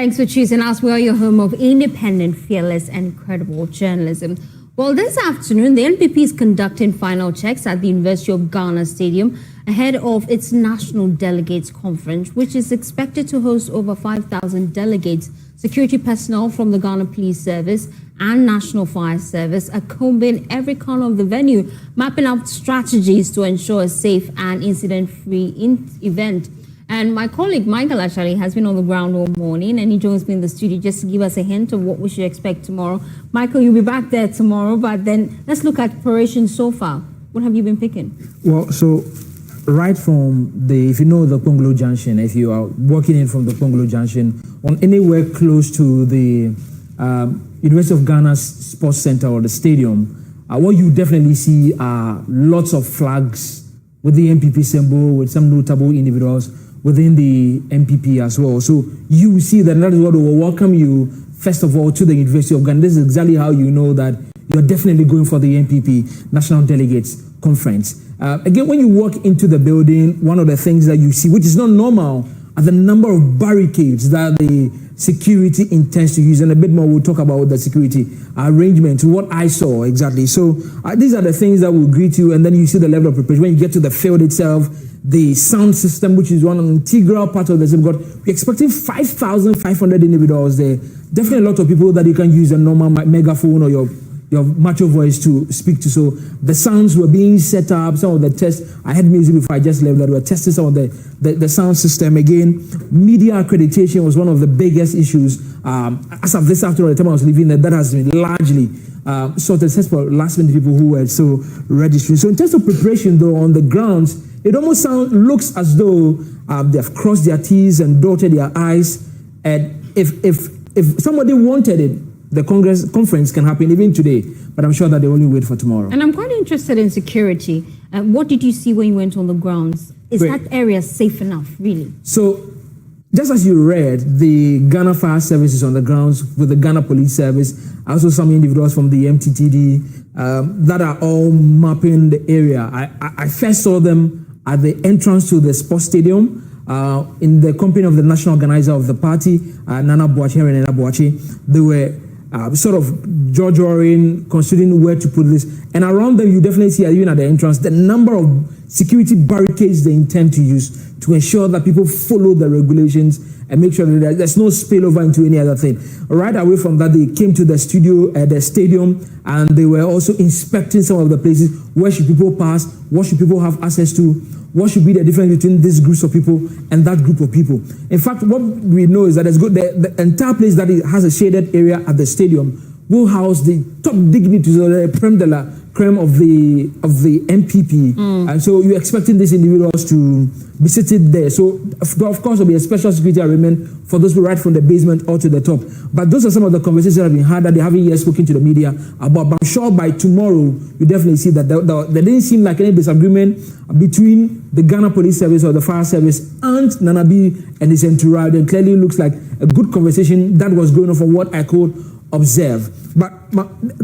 Thanks for choosing us. We are your home of independent, fearless, and credible journalism. Well, this afternoon, the NPP is conducting final checks at the University of Ghana Stadium ahead of its National Delegates Conference, which is expected to host over 5,000 delegates. Security personnel from the Ghana Police Service and National Fire Service are combing every corner of the venue, mapping out strategies to ensure a safe and incident-free event. And my colleague Michael actually has been on the ground all morning, and he joins me in the studio just to give us a hint of what we should expect tomorrow. Michael, you'll be back there tomorrow, but then let's look at preparations so far. What have you been picking? Well, so right from if you know the Ponglo Junction, if you are walking in from the Ponglo Junction, on anywhere close to the University of Ghana's Sports Center or the stadium, what you definitely see are lots of flags with the NPP symbol, with some notable individuals within the NPP as well. So you will see that is what will welcome you, first of all, to the University of Ghana. This is exactly how you know that you're definitely going for the NPP National Delegates Conference. Again, when you walk into the building, one of the things that you see, which is not normal, are the number of barricades that the security intends to use. And a bit more, we'll talk about the security arrangement, what I saw exactly. So these are the things that will greet you, and then you see the level of preparation. When you get to the field itself, the sound system, which is one integral part of the system, we're expecting 5,500 individuals there. Definitely a lot of people that you can use a normal megaphone or your macho voice to speak to. So the sounds were being set up. Some of the tests, I had music before I just left, that were testing some of the sound system. Again, media accreditation was one of the biggest issues. As of this afternoon, the time I was leaving there, that has been largely sorted, except for last minute people who were so registering. So in terms of preparation, though, on the grounds, it almost looks as though they have crossed their T's and dotted their I's. And if somebody wanted it, the conference can happen even today, but I'm sure that they only wait for tomorrow. And I'm quite interested in security. What did you see when you went on the grounds? Is that area safe enough, really? So, just as you read, the Ghana Fire Service is on the grounds with the Ghana Police Service, also some individuals from the MTTD that are all mapping the area. I first saw them at the entrance to the sports stadium, in the company of the national organizer of the party, Nana Boachi and Nana Boachi. They were sort of jojoring, considering where to put this. And around them, you definitely see, even at the entrance, the number of security barricades they intend to use to ensure that people follow the regulations and make sure that there's no spillover into any other thing. Right away from that, they came to the studio at the stadium, and they were also inspecting some of the places. Where should people pass? What should people have access to? What should be the difference between these groups of people and that group of people? In fact, what we know is that the entire place that has a shaded area at the stadium will house the top dignitaries or the creme de la creme of the NPP. And so you're expecting these individuals to be seated there. So of course there'll be a special security arrangement for those who right from the basement or to the top. But those are some of the conversations that have been had that they haven't yet spoken to the media about. But I'm sure by tomorrow you definitely see that there didn't seem like any disagreement between the Ghana Police Service or the Fire Service and Nanabi and his entourage. It clearly looks like a good conversation that was going on from what I could observe. But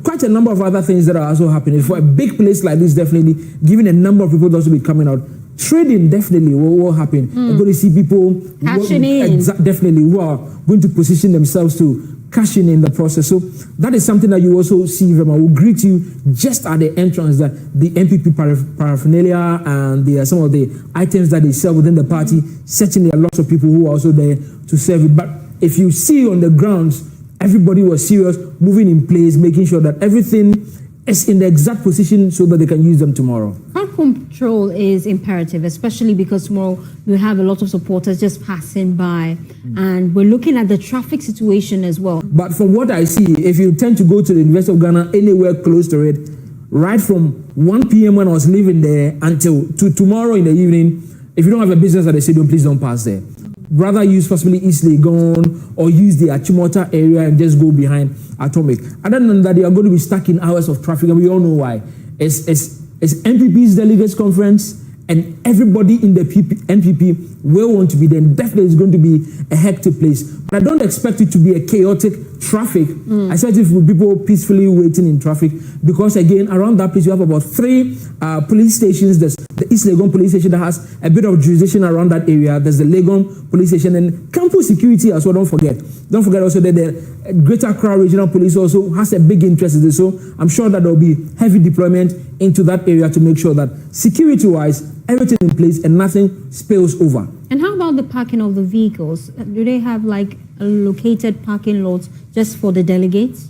quite a number of other things that are also happening. For a big place like this, definitely, given a number of people that will be coming out, trading definitely will happen. You're going to see people definitely who are going to position themselves to cash in the process. So that is something that you also see them. I will greet you just at the entrance, that the NPP paraphernalia and some of the items that they sell within the party. Certainly, there are lots of people who are also there to serve it. But if you see on the grounds, everybody was serious, moving in place, making sure that everything is in the exact position so that they can use them tomorrow. Crowd control is imperative, especially because tomorrow we have a lot of supporters just passing by, and we're looking at the traffic situation as well. But from what I see, if you tend to go to the University of Ghana, anywhere close to it, right from 1 p.m. when I was leaving there until tomorrow in the evening, if you don't have a business at the stadium, please don't pass there. Rather use possibly East Legon or use the Achimota area and just go behind Atomic. Other than that, they are going to be stuck in hours of traffic, and we all know why. It's NPP's Delegates Conference, and everybody in the NPP will want to be there. Definitely it's going to be a hectic place. But I don't expect it to be a chaotic traffic. I expect it for people peacefully waiting in traffic, because again, around that place you have about 3 police stations. There's the East Legon Police Station that has a bit of jurisdiction around that area. There's the Legon Police Station and campus security as well. Don't forget also that the Greater Accra Regional Police also has a big interest in this. So I'm sure that there will be heavy deployment into that area to make sure that security-wise, everything in place and nothing spills over. And how about the parking of the vehicles? Do they have like located parking lots just for the delegates?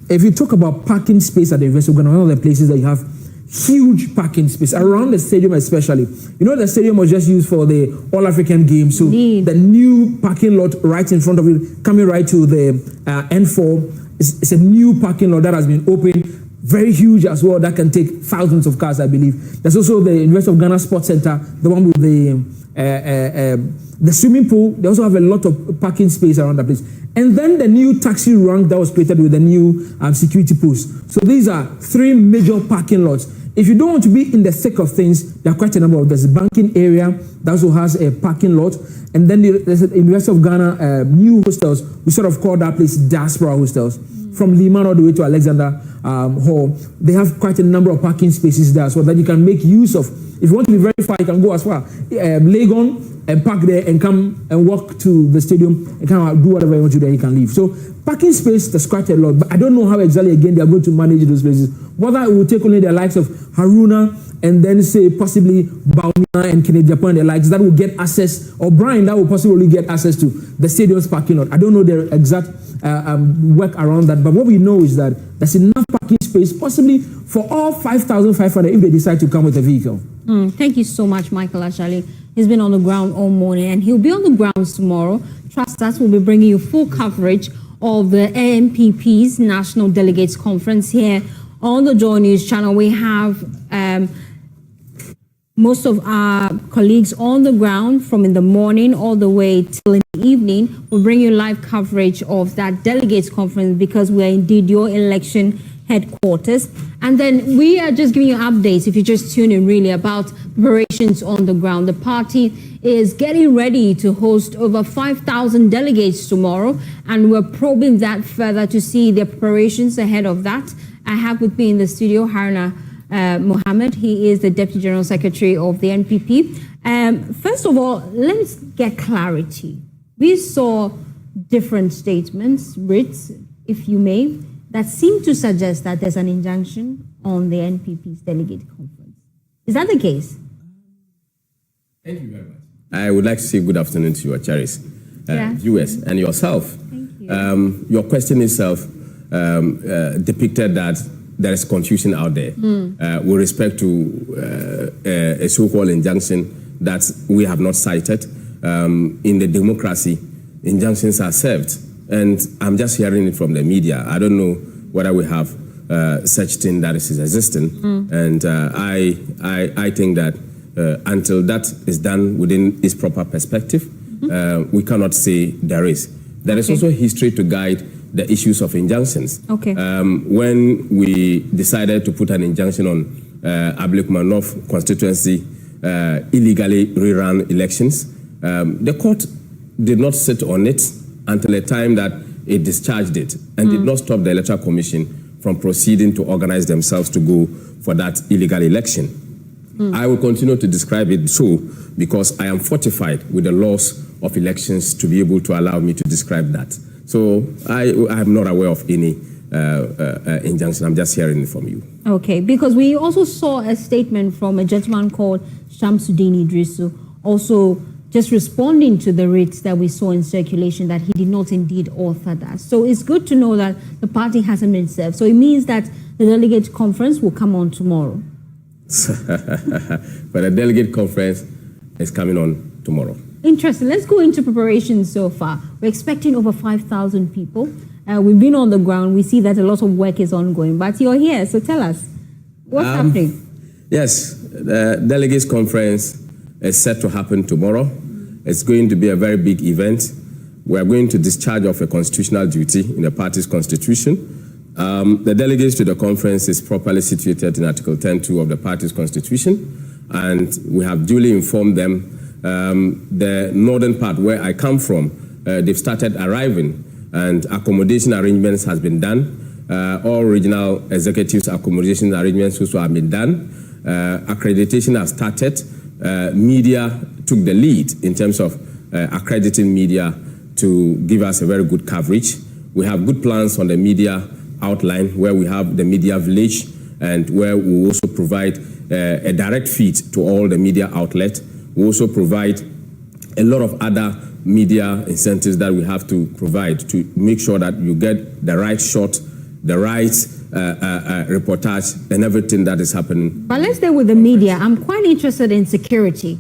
If you talk about parking space at the University of Ghana, one of the places that you have huge parking space around the stadium, especially. You know, the stadium was just used for the All African Games, so the new parking lot right in front of it, coming right to the N4, it's a new parking lot that has been opened, very huge as well. That can take thousands of cars, I believe. There's also the University of Ghana Sports Center, the one with the swimming pool. They also have a lot of parking space around that place. And then the new taxi rank that was created with the new security post. So these are three major parking lots. If you don't want to be in the thick of things, there are quite a number of. There's a banking area that also has a parking lot. And then there's the University of Ghana new hostels. We sort of call that place diaspora hostels. From Liman all the way to Alexander Hall. They have quite a number of parking spaces there as well that you can make use of. If you want to be very far, you can go as far. Legon and park there and come and walk to the stadium and kind of do whatever you want to do, then you can leave. So parking space, there's quite a lot, but I don't know how exactly again they are going to manage those places. Whether it will take only the likes of Haruna and then say possibly Baumia and Kennedy Japan and the likes that will get access, or Brian that will possibly get access to the stadium's parking lot. I don't know their exact work around that, but what we know is that there's enough parking space possibly for all 5,500 if they decide to come with a vehicle. Thank you so much, Michael Ashali. He's been on the ground all morning and he'll be on the grounds tomorrow. Trust us, we'll be bringing you full coverage of the AMPP's National Delegates Conference here on the JoyNews channel. We have most of our colleagues on the ground from in the morning all the way till in the evening. We'll bring you live coverage of that Delegates Conference because we are indeed your election headquarters. And then we are just giving you updates, if you just tune in really, about preparations on the ground. The party is getting ready to host over 5,000 delegates tomorrow, and we're probing that further to see the preparations ahead of that. I have with me in the studio Haruna Mohammed. He is the Deputy General Secretary of the NPP. First of all, let's get clarity. We saw different statements, writs, if you may, that seem to suggest that there's an injunction on the NPP's delegate conference. Is that the case? Thank you very much. I would like to say good afternoon to your cherished viewers and yourself. Thank you. Your question itself depicted that there is confusion out there with respect to a so-called injunction that we have not cited. In the democracy, injunctions are served. And I'm just hearing it from the media. I don't know whether we have such thing that is existing. And I think that until that is done within its proper perspective, we cannot say there is. There is also history to guide the issues of injunctions. When we decided to put an injunction on Ablekuma North constituency illegally rerun elections, the court did not sit on it until a time that it discharged it and did not stop the Electoral Commission from proceeding to organize themselves to go for that illegal election. I will continue to describe it so because I am fortified with the laws of elections to be able to allow me to describe that. So I am not aware of any injunction. I'm just hearing it from you. Okay, because we also saw a statement from a gentleman called Shamsuddin Idrisu, also just responding to the writs that we saw in circulation that he did not indeed author that. So it's good to know that the party hasn't been served. So it means that the delegate conference will come on tomorrow. But the delegate conference is coming on tomorrow. Interesting. Let's go into preparations so far. We're expecting over 5,000 people. We've been on the ground. We see that a lot of work is ongoing. But you're here, so tell us, what's happening? Yes, the delegates conference is set to happen tomorrow. It's going to be a very big event. We are going to discharge of a constitutional duty in the party's constitution. The delegates to the conference is properly situated in Article 10.2 of the party's constitution, and we have duly informed them. The northern part where I come from, they've started arriving, and accommodation arrangements has been done. All regional executives' accommodation arrangements also have been done. Accreditation has started. Media took the lead in terms of accrediting media to give us a very good coverage. We have good plans on the media outline where we have the media village and where we also provide a direct feed to all the media outlets. We also provide a lot of other media incentives that we have to provide to make sure that you get the right shot, the right reportage and everything that is happening. But let's stay with the media. I'm quite interested in security.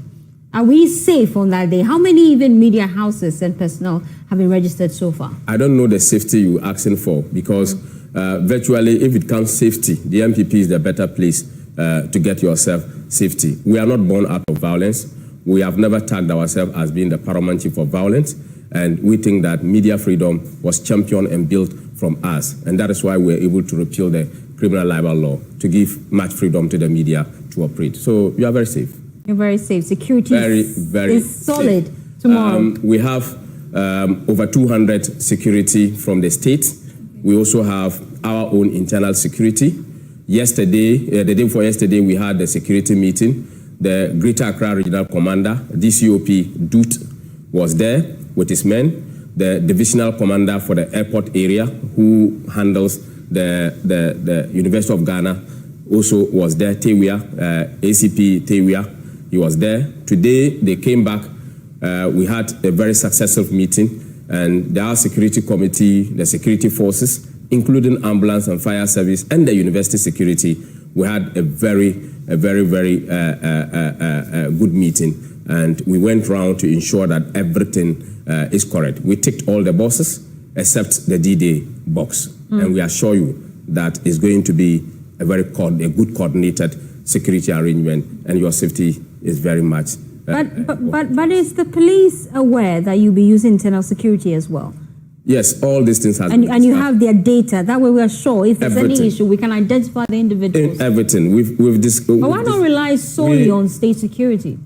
Are we safe on that day? How many even media houses and personnel have been registered so far? I don't know the safety you're asking for because virtually if it comes safety, the MPP is the better place to get yourself safety. We are not born out of violence. We have never tagged ourselves as being the paramount chief of violence. And we think that media freedom was championed and built from us. And that is why we're able to repeal the criminal libel law to give much freedom to the media to operate. So you are very safe. You're very safe. Security very is solid tomorrow. We have over 200 security from the state. We also have our own internal security. Yesterday, the day before yesterday, we had the security meeting. The Greater Accra Regional Commander, DCOP Dut, was there with his men. The Divisional Commander for the airport area, who handles the University of Ghana, also was there. Tewia, ACP Tewia, he was there. Today, they came back. We had a very successful meeting, and our security committee, the security forces, including ambulance and fire service, and the university security, we had a very good meeting, and we went round to ensure that everything is correct. We ticked all the boxes except the D-Day box, and we assure you that it's going to be a good coordinated security arrangement, and your safety is very much. But is the police aware that you'll be using internal security as well? Yes, all these things have and you have their data. That way we are sure if there's everything. any issue, we can identify the individuals. Everything. But why not rely solely on state security?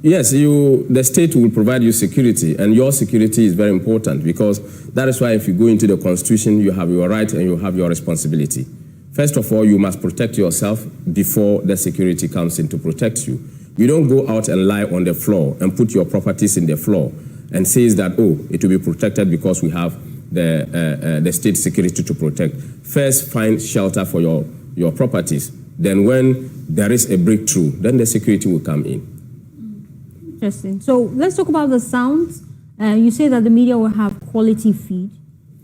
Yes, the state will provide you security, and your security is very important because that is why if you go into the constitution, you have your right and you have your responsibility. First of all, you must protect yourself before the security comes in to protect you. You don't go out and lie on the floor and put your properties in the floor and says that, oh, it will be protected because we have the state security to protect. First, find shelter for your properties. Then when there is a breakthrough, then the security will come in. Interesting. So let's talk about the sounds. You say that the media will have quality feed.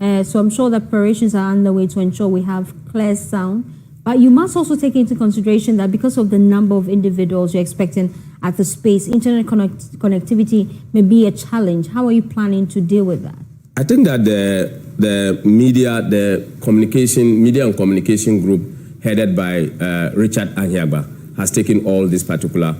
So I'm sure that preparations are underway to ensure we have clear sound. But you must also take into consideration that because of the number of individuals you're expecting at the space, internet connectivity may be a challenge. How are you planning to deal with that? I think that the media and communication group headed by Richard Ahiagba has taken all these particular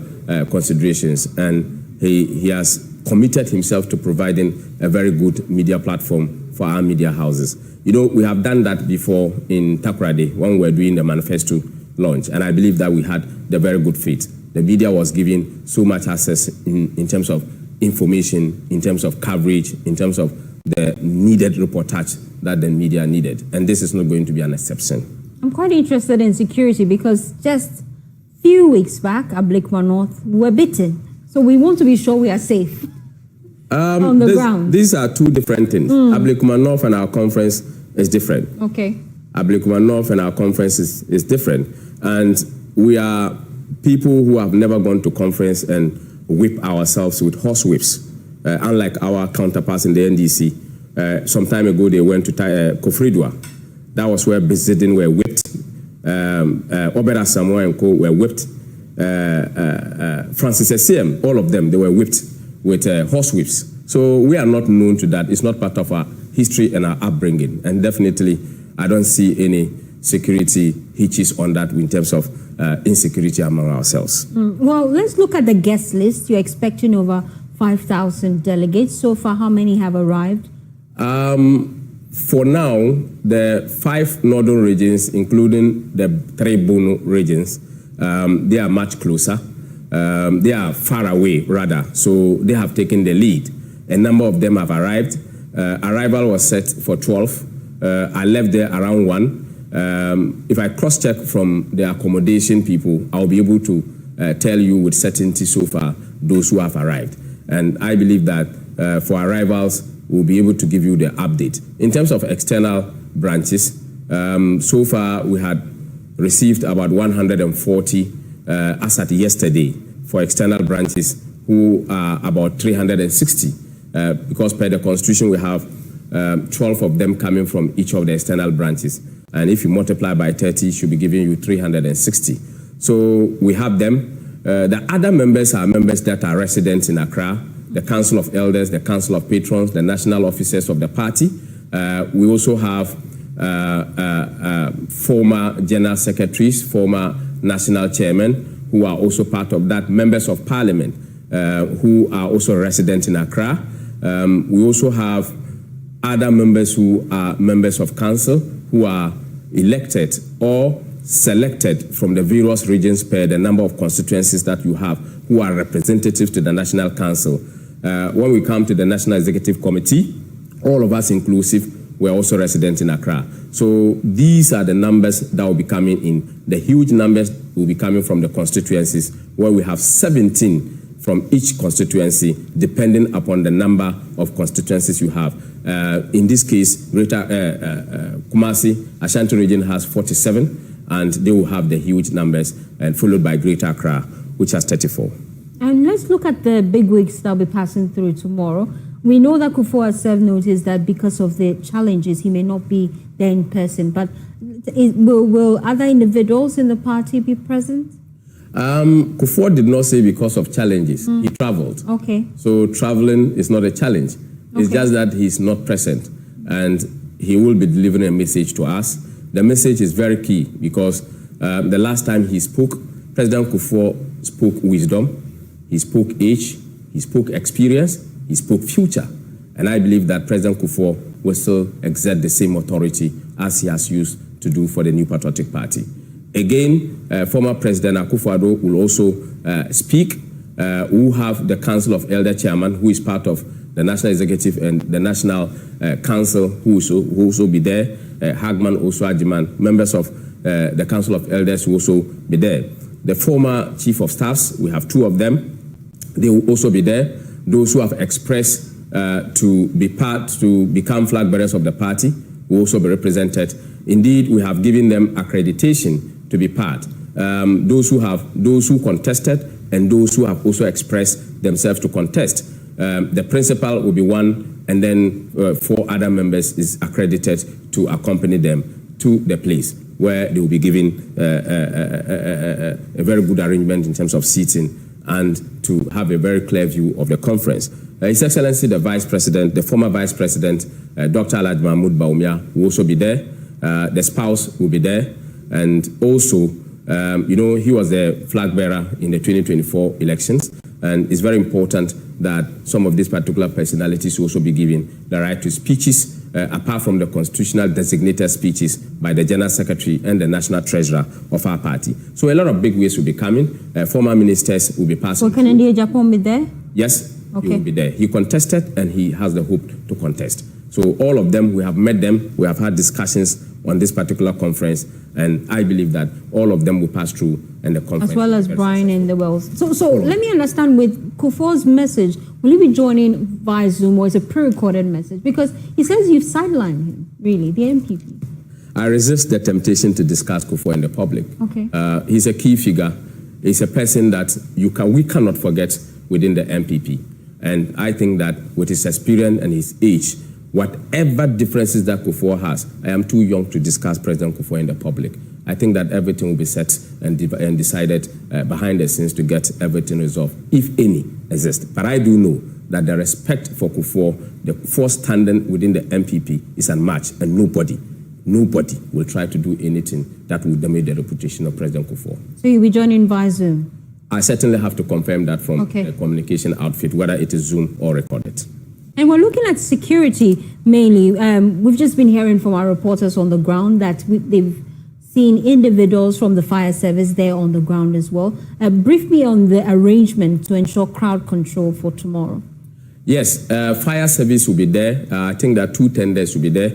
considerations, and he has committed himself to providing a very good media platform for our media houses. You know, we have done that before in Takoradi when we were doing the manifesto launch, and I believe that we had the very good fit. The media was given so much access in terms of information, in terms of coverage, in terms of the needed reportage that the media needed, and this is not going to be an exception. I'm quite interested in security because just a few weeks back at Blakemore North, we were bitten. So we want to be sure we are safe on the ground. These are two different things. At Blakemore North and our conference is different. Okay. At Blakemore North and our conference is different. And we are people who have never gone to conference and whip ourselves with horse whips. Unlike our counterparts in the NDC. Some time ago, they went to Kofridua. That was where Bezidin were whipped. Obera Samoa and Co. were whipped. Francis SCM, all of them, they were whipped with horse whips. So we are not known to that. It's not part of our history and our upbringing. And definitely, I don't see any security hitches on that in terms of insecurity among ourselves. Well, let's look at the guest list. You're expecting over 5,000 delegates. So far, how many have arrived? For now, the 5 northern regions, including the 3 Bono regions, they are much closer. They are far away, rather. So they have taken the lead. A number of them have arrived. Arrival was set for 12. I left there around 1. If I cross-check from the accommodation people, I'll be able to tell you with certainty so far those who have arrived. And I believe that for arrivals, we'll be able to give you the update. In terms of external branches, so far we had received about 140 as at yesterday for external branches, who are about 360, because per the Constitution we have 12 of them coming from each of the external branches. And if you multiply by 30, it should be giving you 360. So we have them. The other members are members that are residents in Accra, the Council of Elders, the Council of Patrons, the national officers of the party. We also have former general secretaries, former national chairmen, who are also part of that, members of parliament, who are also resident in Accra. We also have other members who are members of council, who are elected or selected from the various regions per the number of constituencies that you have, who are representatives to the National Council. When we come to the National Executive Committee, all of us inclusive, we're also resident in Accra. So these are the numbers that will be coming in. The huge numbers will be coming from the constituencies, where we have 17 from each constituency, depending upon the number of constituencies you have. In this case, Greater Kumasi, Ashanti region has 47, and they will have the huge numbers, and followed by Greater Accra, which has 34. And let's look at the big wigs that will be passing through tomorrow. We know that Kufuor has served notice that because of the challenges, he may not be there in person. But will other individuals in the party be present? Kufuor did not say because of challenges. He traveled. Okay. So traveling is not a challenge. It's just that he's not present. And he will be delivering a message to us. The message is very key because the last time he spoke, President Kufuor spoke wisdom, he spoke age, he spoke experience, he spoke future. And I believe that President Kufuor will still exert the same authority as he has used to do for the New Patriotic Party. Again, former President Akufo-Addo will also speak. We have the Council of Elder Chairman, who is part of the National Executive and the National Council, who will also be there. Hagman Osu-Ajiman, members of the Council of Elders will also be there. The former Chief of Staffs, we have 2 of them. They will also be there. Those who have expressed to become flag bearers of the party will also be represented. Indeed, we have given them accreditation to be part. Those who contested and those who have also expressed themselves to contest. The principal will be 1, and then 4 other members is accredited to accompany them to the place where they will be given a very good arrangement in terms of seating and to have a very clear view of the conference. His Excellency, the Vice President, the former Vice President, Dr. Alhaji Mahmoud Bawumia, will also be there. The spouse will be there. And also, he was the flag bearer in the 2024 elections. And it's very important that some of these particular personalities will also be given the right to speeches, apart from the constitutional designated speeches by the General Secretary and the National Treasurer of our party. So a lot of big ways will be coming. Former ministers will be passing. So can India Japan be there? Yes, okay. He will be there. He contested and he has the hope to contest. So all of them, we have met them, we have had discussions on this particular conference, and I believe that all of them will pass through and the conference. As well as Brian and the Wells. So let me understand, with Kufuor's message, will he be joining via Zoom, or is it a pre-recorded message? Because he says you've sidelined him, really, the MPP. I resist the temptation to discuss Kufuor in the public. Okay. He's a key figure. He's a person that we cannot forget within the MPP. And I think that with his experience and his age, whatever differences that Kufuor has, I am too young to discuss President Kufuor in the public. I think that everything will be set and decided behind the scenes to get everything resolved, if any exists. But I do know that the respect for Kufuor, the force standing within the MPP is unmatched, and nobody will try to do anything that will damage the reputation of President Kufuor. So you'll be joining via Zoom? I certainly have to confirm that from the communication outfit, whether it is Zoom or recorded. And we're looking at security mainly. We've just been hearing from our reporters on the ground that they've seen individuals from the fire service there on the ground as well. Brief me on the arrangement to ensure crowd control for tomorrow. Yes, fire service will be there. I think that 2 tenders will be there.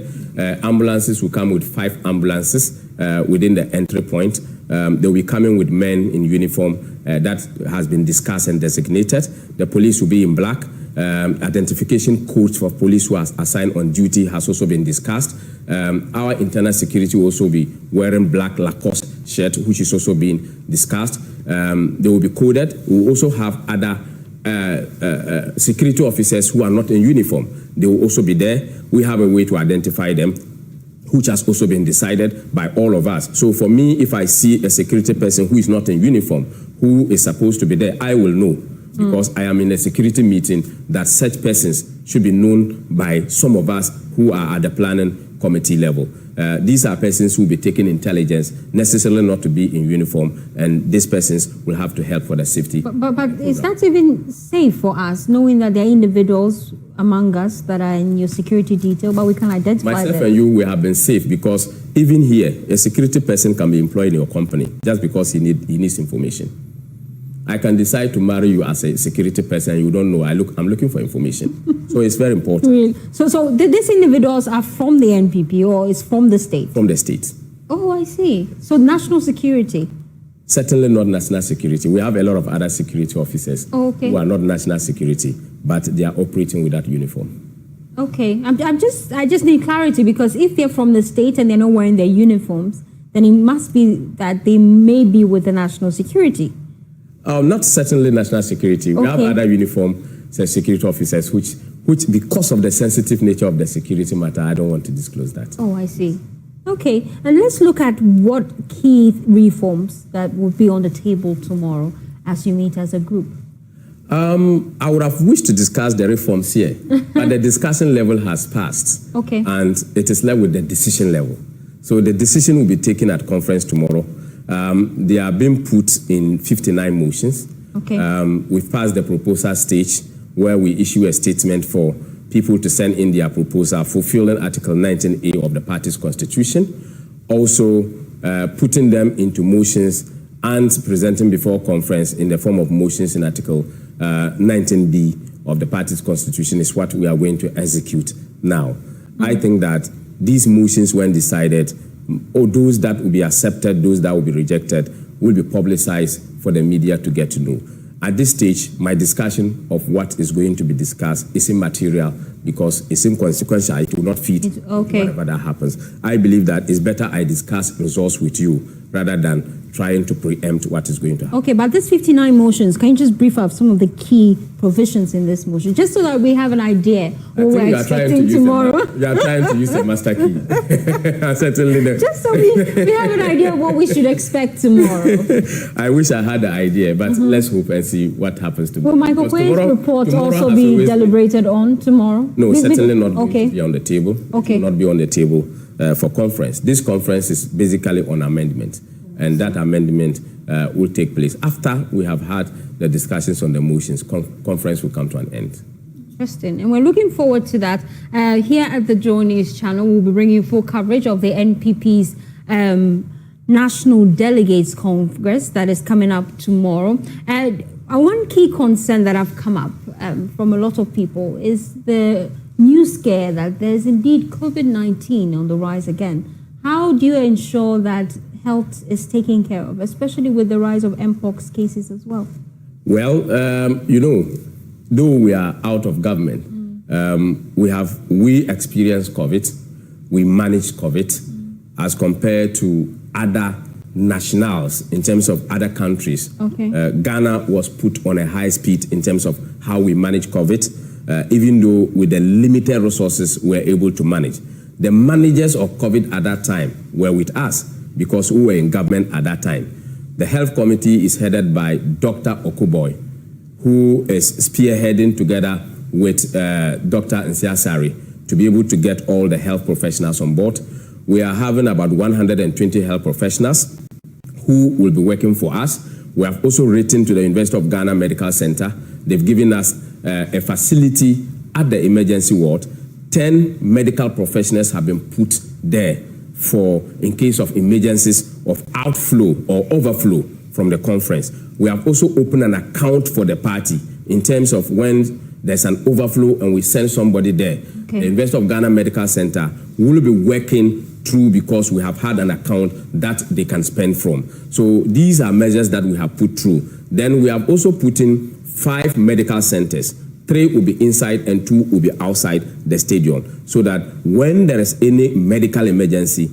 Ambulances will come with 5 ambulances within the entry point. They'll be coming with men in uniform. That has been discussed and designated. The police will be in black. Identification codes for police who are assigned on duty has also been discussed. Our internal security will also be wearing black Lacoste shirt, which is also being discussed. They will be coded. We will also have other security officers who are not in uniform. They will also be there. We have a way to identify them, which has also been decided by all of us. So for me, if I see a security person who is not in uniform, who is supposed to be there, I will know, because I am in a security meeting, that such persons should be known by some of us who are at the planning committee level. These are persons who will be taking intelligence, necessarily not to be in uniform, and these persons will have to help for the safety. But is that even safe for us, knowing that there are individuals among us that are in your security detail, but we can identify Myself them? and you, we have been safe, because even here, a security person can be employed in your company just because he needs information. I can decide to marry you as a security person, and you don't know. I'm looking for information. So it's very important. Really? So these individuals are from the NPP, or is from the state? From the state. Oh, I see. So national security. Certainly not national security. We have a lot of other security officers who are not national security, but they are operating without uniform. Okay, I just need clarity, because if they're from the state and they're not wearing their uniforms, then it must be that they may be with the national security. Not certainly national security. We have other uniform security officers, which because of the sensitive nature of the security matter, I don't want to disclose that. Oh, I see. Okay, and let's look at what key reforms that will be on the table tomorrow as you meet as a group. I would have wished to discuss the reforms here, but the discussion level has passed. Okay. And it is left with the decision level. So the decision will be taken at conference tomorrow. They are being put in 59 motions. Okay. We've passed the proposal stage, where we issue a statement for people to send in their proposal fulfilling Article 19A of the party's constitution, also putting them into motions and presenting before conference in the form of motions in Article 19B of the party's constitution is what we are going to execute now. I think that these motions, when decided, or those that will be accepted, those that will be rejected, will be publicized for the media to get to know. At this stage, my discussion of what is going to be discussed is immaterial, because it's inconsequential. It will not fit whatever that happens. I believe that it's better I discuss results with you rather than trying to preempt what is going to happen. Okay, but these 59 motions, can you just brief up some of the key provisions in this motion, just so that we have an idea what we're expecting tomorrow? You are trying to use the master key. Certainly. Just so we have an idea of what we should expect tomorrow. I wish I had the idea, but let's hope and see what happens tomorrow. Will Michael Quay's report also be deliberated on tomorrow? No, certainly not going to be on the table. Okay. It will not be on the table for conference. This conference is basically on amendment, and that amendment will take place after we have had the discussions on the motions. Conference will come to an end. Interesting, and we're looking forward to that. Here at the JoyNews channel, we'll be bringing you full coverage of the NPP's National Delegates Congress that is coming up tomorrow. One key concern that have come up from a lot of people is the new scare that there's indeed COVID-19 on the rise again. How do you ensure that health is taken care of, especially with the rise of Mpox cases as well? Well, though we are out of government, we experience COVID, we manage COVID as compared to other nationals in terms of other countries. Ghana was put on a high speed in terms of how we manage COVID, even though with the limited resources we're able to manage. The managers of COVID at that time were with us because we were in government at that time. The health committee is headed by Dr. Okuboy, who is spearheading together with Dr. Nsiasari to be able to get all the health professionals on board. We are having about 120 health professionals who will be working for us. We have also written to the University of Ghana Medical Center. They've given us a facility at the emergency ward. 10 medical professionals have been put there for in case of emergencies of outflow or overflow from the conference. We have also opened an account for the party in terms of when there's an overflow and we send somebody there. Okay. The University of Ghana Medical Center will be working through because we have had an account that they can spend from. So these are measures that we have put through. Then we have also put in 5 medical centers. 3 will be inside and 2 will be outside the stadium, so that when there is any medical emergency,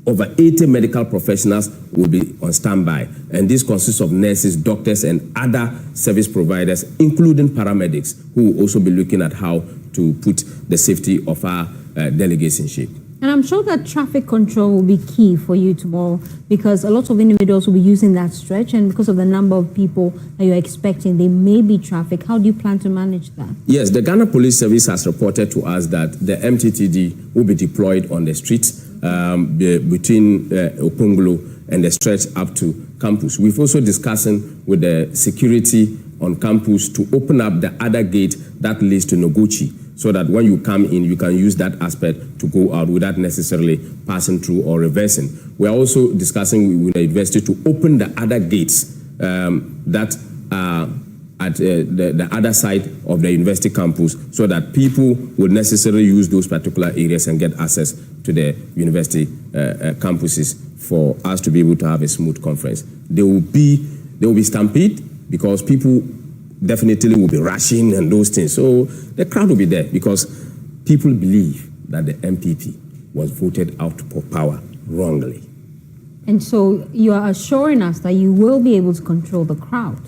over 80 medical professionals will be on standby. And this consists of nurses, doctors, and other service providers, including paramedics, who will also be looking at how to put the safety of our delegates in shape. And I'm sure that traffic control will be key for you tomorrow, because a lot of individuals will be using that stretch, and because of the number of people that you're expecting, there may be traffic. How do you plan to manage that? Yes, the Ghana Police Service has reported to us that the MTTD will be deployed on the streets between Oponglo and the stretch up to campus. We've also discussing with the security on campus to open up the other gate that leads to Noguchi, so that when you come in, you can use that aspect to go out without necessarily passing through or reversing. We are also discussing with the university to open the other gates that are at the other side of the university campus, so that people would necessarily use those particular areas and get access to the university campuses for us to be able to have a smooth conference. There will be stampede, because people definitely will be rushing and those things. So the crowd will be there because people believe that the MPP was voted out of power wrongly. And so you are assuring us that you will be able to control the crowd.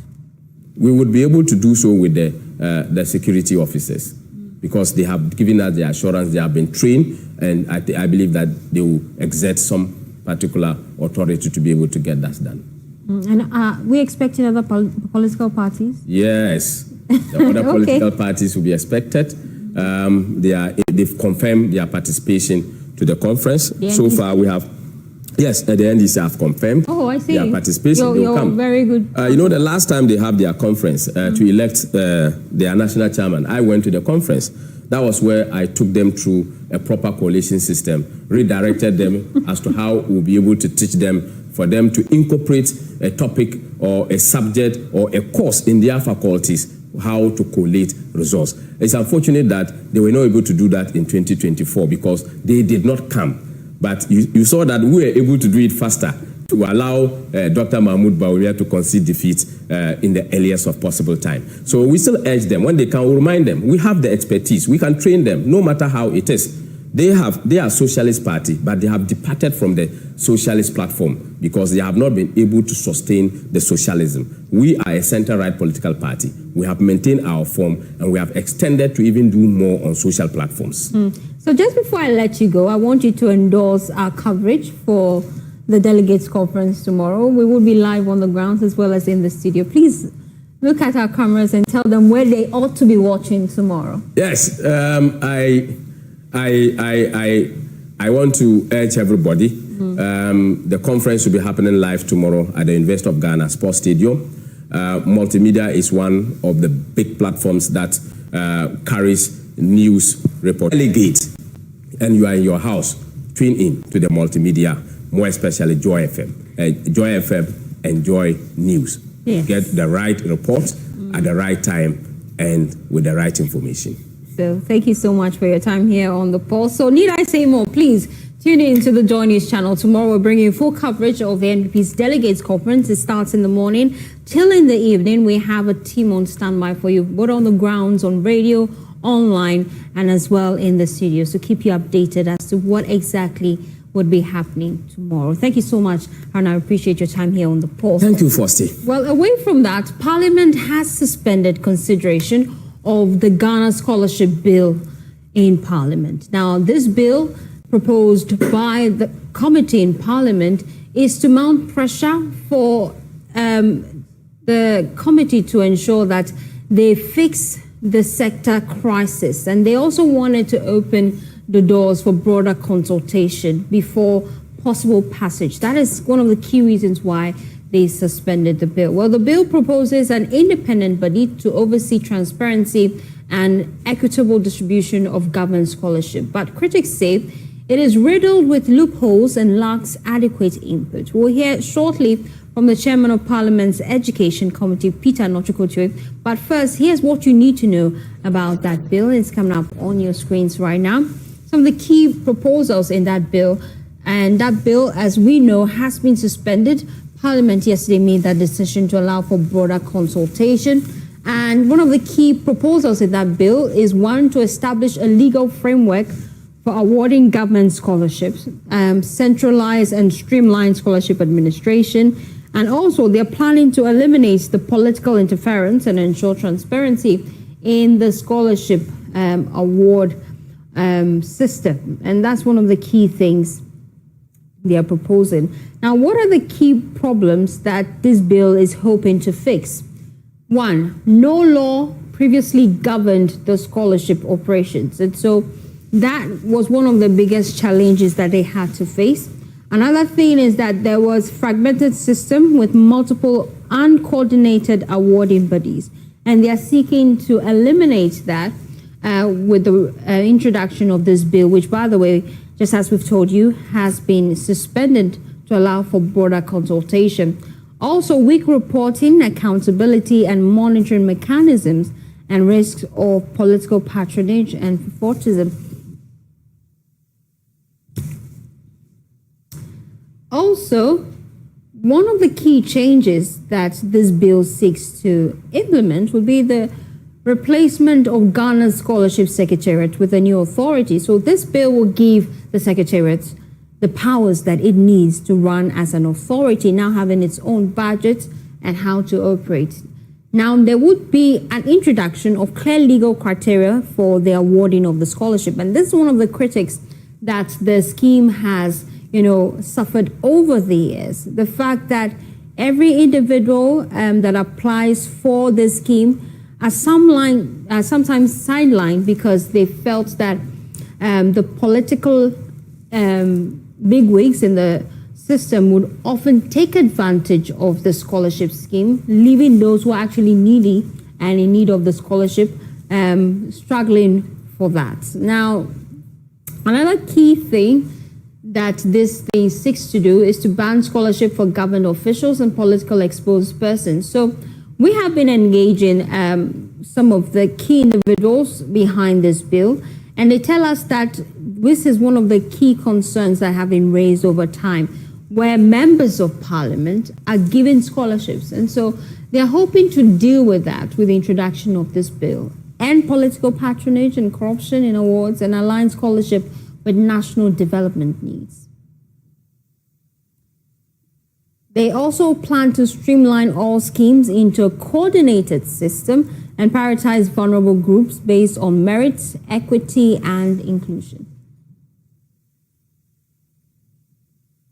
We would be able to do so with the security officers, because they have given us the assurance, they have been trained, and I believe that they will exert some particular authority to be able to get that done. And are we expecting other political parties? Yes, the other political parties will be expected. They've confirmed their participation to the conference. So far, we have, yes, the NDC have confirmed their participation. They will come. Very good. The last time they have their conference to elect their national chairman, I went to the conference. That was where I took them through a proper coalition system, redirected them as to how we'll be able to teach them, for them to incorporate a topic or a subject or a course in their faculties, how to collate results. It's unfortunate that they were not able to do that in 2024 because they did not come. But you saw that we were able to do it faster to allow Dr. Mahmoud Bawumia to concede defeat in the earliest of possible time. So we still urge them, when they can, we'll remind them, we have the expertise, we can train them, no matter how it is. They are a socialist party, but they have departed from the socialist platform because they have not been able to sustain the socialism. We are a center-right political party. We have maintained our form, and we have extended to even do more on social platforms. So just before I let you go, I want you to endorse our coverage for the Delegates Conference tomorrow. We will be live on the grounds as well as in the studio. Please look at our cameras and tell them where they ought to be watching tomorrow. Yes, I want to urge everybody. The conference will be happening live tomorrow at the University of Ghana Sports Stadium. Multimedia is one of the big platforms that carries news report. Delegate, and you are in your house, tune in to the multimedia, more especially Joy FM. Joy FM and JoyNews. Yes. Get the right report at the right time and with the right information. So thank you so much for your time here on The Pulse. So need I say more? Please tune in to the JoyNews channel. Tomorrow we're bringing you full coverage of the NPP's Delegates Conference. It starts in the morning till in the evening. We have a team on standby for you, both on the grounds, on radio, online, and as well in the studio. So keep you updated as to what exactly would be happening tomorrow. Thank you so much, and I appreciate your time here on The Pulse. Thank you, Fosti. Well, away from that, Parliament has suspended consideration of the Ghana Scholarship Bill in Parliament. Now, this bill proposed by the committee in Parliament is to mount pressure for the committee to ensure that they fix the sector crisis. And they also wanted to open the doors for broader consultation before possible passage. That is one of the key reasons why they suspended the bill. Well, the bill proposes an independent body to oversee transparency and equitable distribution of government scholarship. But critics say It is riddled with loopholes and lacks adequate input. We'll hear shortly from the Chairman of Parliament's Education Committee, Peter Anochukwu. But first, here's what you need to know about that bill. It's coming up on your screens right now. Some of the key proposals in that bill, and that bill, as we know, has been suspended. Parliament yesterday made that decision to allow for broader consultation. And one of the key proposals in that bill is one to establish a legal framework for awarding government scholarships, centralized and streamlined scholarship administration. And also they're planning to eliminate the political interference and ensure transparency in the scholarship award system. And that's one of the key things they are proposing. Now, what are the key problems that this bill is hoping to fix? One, no law previously governed the scholarship operations. And so that was one of the biggest challenges that they had to face. Another thing is that there was fragmented system with multiple uncoordinated awarding bodies. And they are seeking to eliminate that with the introduction of this bill, which, by the way, just as we've told you, has been suspended to allow for broader consultation. Also, weak reporting, accountability, and monitoring mechanisms, and risks of political patronage and favoritism. Also, one of the key changes that this bill seeks to implement would be the replacement of Ghana's Scholarship Secretariat with a new authority. So this bill will give the Secretariat the powers that it needs to run as an authority, now having its own budget and how to operate. Now, there would be an introduction of clear legal criteria for the awarding of the scholarship. And this is one of the critics that the scheme has, suffered over the years. The fact that every individual that applies for this scheme are sometimes sidelined because they felt that the political bigwigs in the system would often take advantage of the scholarship scheme, leaving those who are actually needy and in need of the scholarship struggling for that. Now, another key thing that this thing seeks to do is to ban scholarship for government officials and political exposed persons. So we have been engaging some of the key individuals behind this bill, and they tell us that this is one of the key concerns that have been raised over time, where members of parliament are given scholarships. And so they're hoping to deal with that with the introduction of this bill, end political patronage and corruption in awards, and align scholarship with national development needs. They also plan to streamline all schemes into a coordinated system and prioritize vulnerable groups based on merit, equity, and inclusion.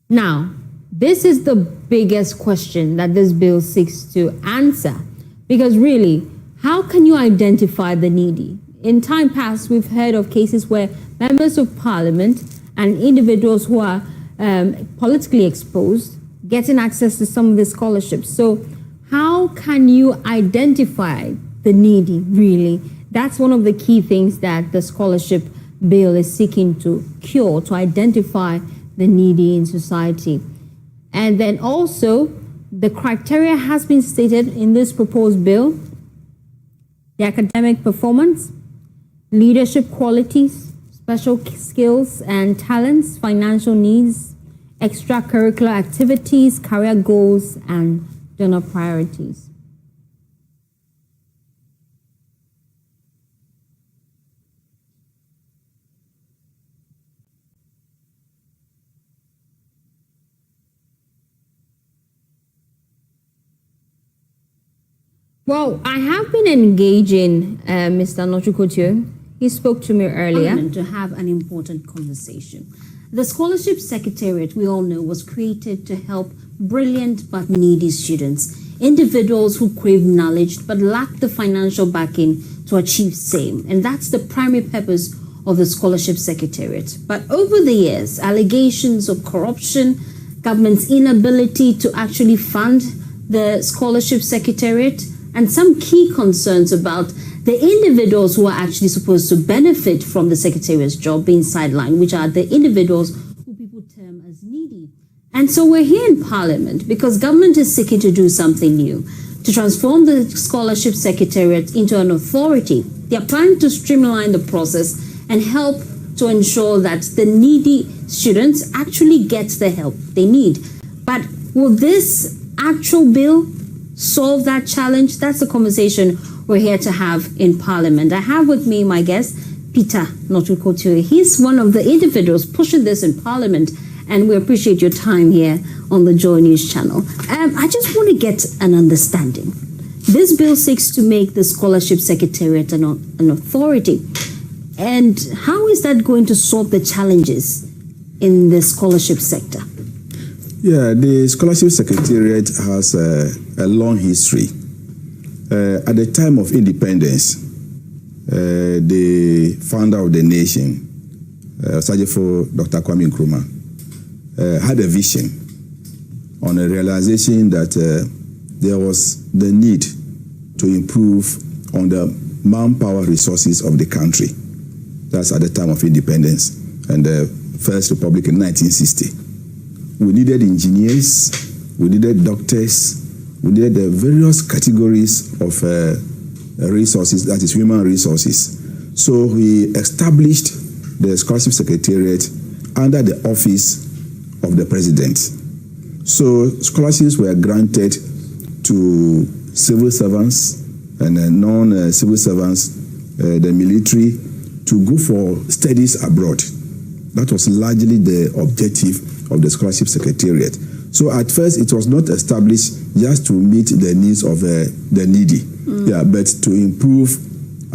Now, this is the biggest question that this bill seeks to answer, because really, how can you identify the needy? In time past, we've heard of cases where members of parliament and individuals who are politically exposed getting access to some of the scholarships. So how can you identify the needy, really? That's one of the key things that the scholarship bill is seeking to cure, to identify the needy in society. And then also, the criteria has been stated in this proposed bill: the academic performance, leadership qualities, special skills and talents, financial needs, extracurricular activities, career goals, and donor priorities. Well, I have been engaging Mr. Anochukwu. He spoke to me earlier to have an important conversation. The Scholarship Secretariat, we all know, was created to help brilliant but needy students, individuals who crave knowledge but lack the financial backing to achieve same. And that's the primary purpose of the Scholarship Secretariat. But over the years, allegations of corruption, government's inability to actually fund the Scholarship Secretariat, and some key concerns about the individuals who are actually supposed to benefit from the Secretariat's job being sidelined, which are the individuals who people term as needy. And so we're here in Parliament because government is seeking to do something new, to transform the Scholarship Secretariat into an authority. They are planning to streamline the process and help to ensure that the needy students actually get the help they need. But will this actual bill solve that challenge? That's the conversation we're here to have in Parliament. I have with me my guest, Peter Notukotu. He's one of the individuals pushing this in Parliament, and we appreciate your time here on the JoyNews channel. I just want to get an understanding. This bill seeks to make the Scholarship Secretariat an authority. And how is that going to solve the challenges in the scholarship sector? Yeah, the Scholarship Secretariat has a long history. At the time of independence, the founder of the nation, Sajifo Dr. Kwame Nkrumah, had a vision on a realization that there was the need to improve on the manpower resources of the country. That's at the time of independence and the First Republic in 1960. We needed engineers, we needed doctors, we needed the various categories of resources, that is human resources. So we established the Scholarship Secretariat under the office of the president. So scholarships were granted to civil servants and non-civil servants, the military, to go for studies abroad. That was largely the objective of the Scholarship Secretariat. So at first, it was not established just to meet the needs of the needy, but to improve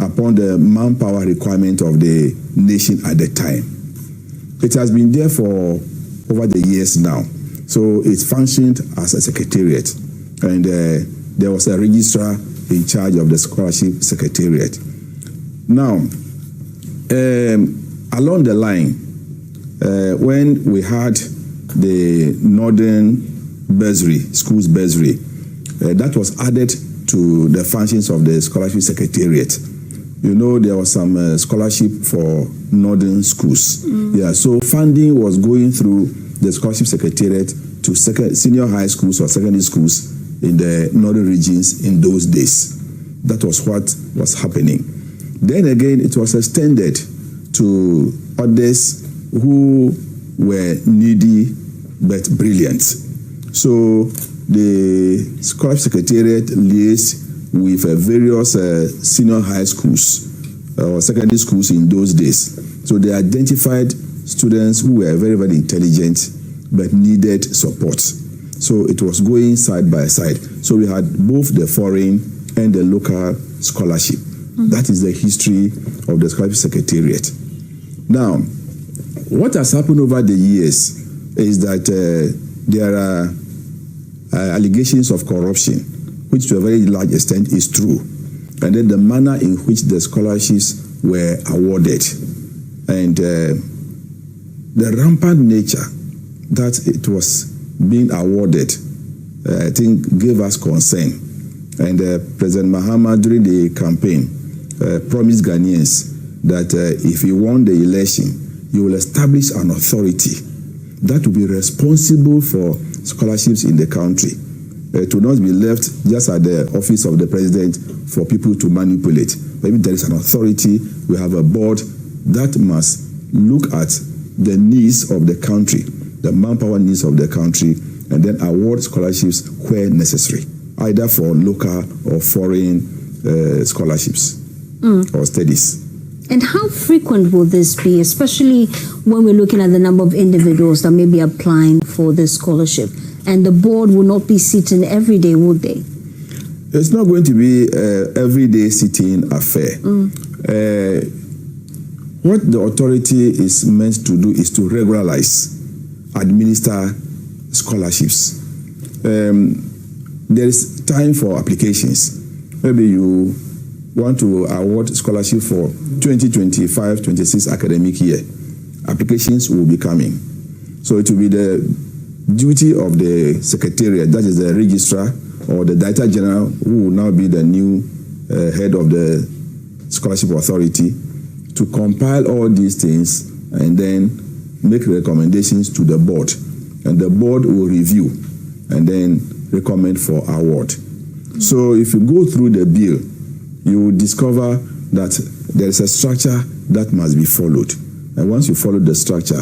upon the manpower requirement of the nation at the time. It has been there for over the years now. So it functioned as a secretariat, and there was a registrar in charge of the Scholarship Secretariat. Now, along the line, when we had the Northern Bursary, schools bursary, that was added to the functions of the Scholarship Secretariat. You know, there was some scholarship for Northern schools. Yeah, so funding was going through the Scholarship Secretariat to senior high schools or secondary schools in the northern regions in those days. That was what was happening. Then again, it was extended to others who were needy but brilliant. So the Scholarship Secretariat liaised with various senior high schools or secondary schools in those days. So they identified students who were very, very intelligent but needed support. So it was going side by side. So we had both the foreign and the local scholarship. That is the history of the Scholarship Secretariat. Now, what has happened over the years is that there are allegations of corruption, which to a very large extent is true. And then the manner in which the scholarships were awarded and the rampant nature that it was being awarded, I think gave us concern. And President Mahama during the campaign promised Ghanaians that if he won the election, he will establish an authority that will be responsible for scholarships in the country. To not be left just at the office of the president for people to manipulate. Maybe there is an authority, we have a board that must look at the needs of the country, the manpower needs of the country, and then award scholarships where necessary, either for local or foreign scholarships or studies. And how frequent will this be, especially when we're looking at the number of individuals that may be applying for this scholarship? And the board will not be sitting every day, would they? It's not going to be an everyday sitting affair. What the authority is meant to do is to regularize, administer scholarships. There is time for applications. Maybe you want to award scholarship for 2025-26 academic year. Applications will be coming. So it will be the duty of the secretariat, that is the registrar or the director general, who will now be the new head of the Scholarship Authority to compile all these things and then make recommendations to the board. And the board will review and then recommend for award. So if you go through the bill, you will discover that there is a structure that must be followed. And once you follow the structure,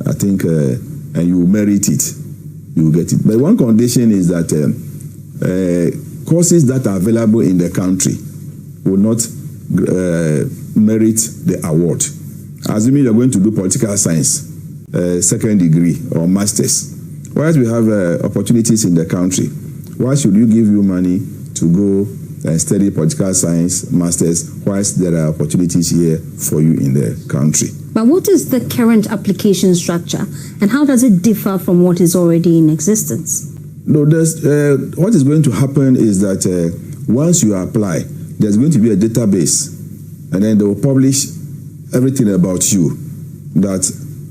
I think, and you merit it, you will get it. But one condition is that courses that are available in the country will not merit the award. Assuming you're going to do political science, second degree or masters, whilst we have opportunities in the country, why should you give you money to go and study political science masters whilst there are opportunities here for you in the country? But what is the current application structure and how does it differ from what is already in existence? No, what is going to happen is that once you apply, there's going to be a database, and then they will publish everything about you, that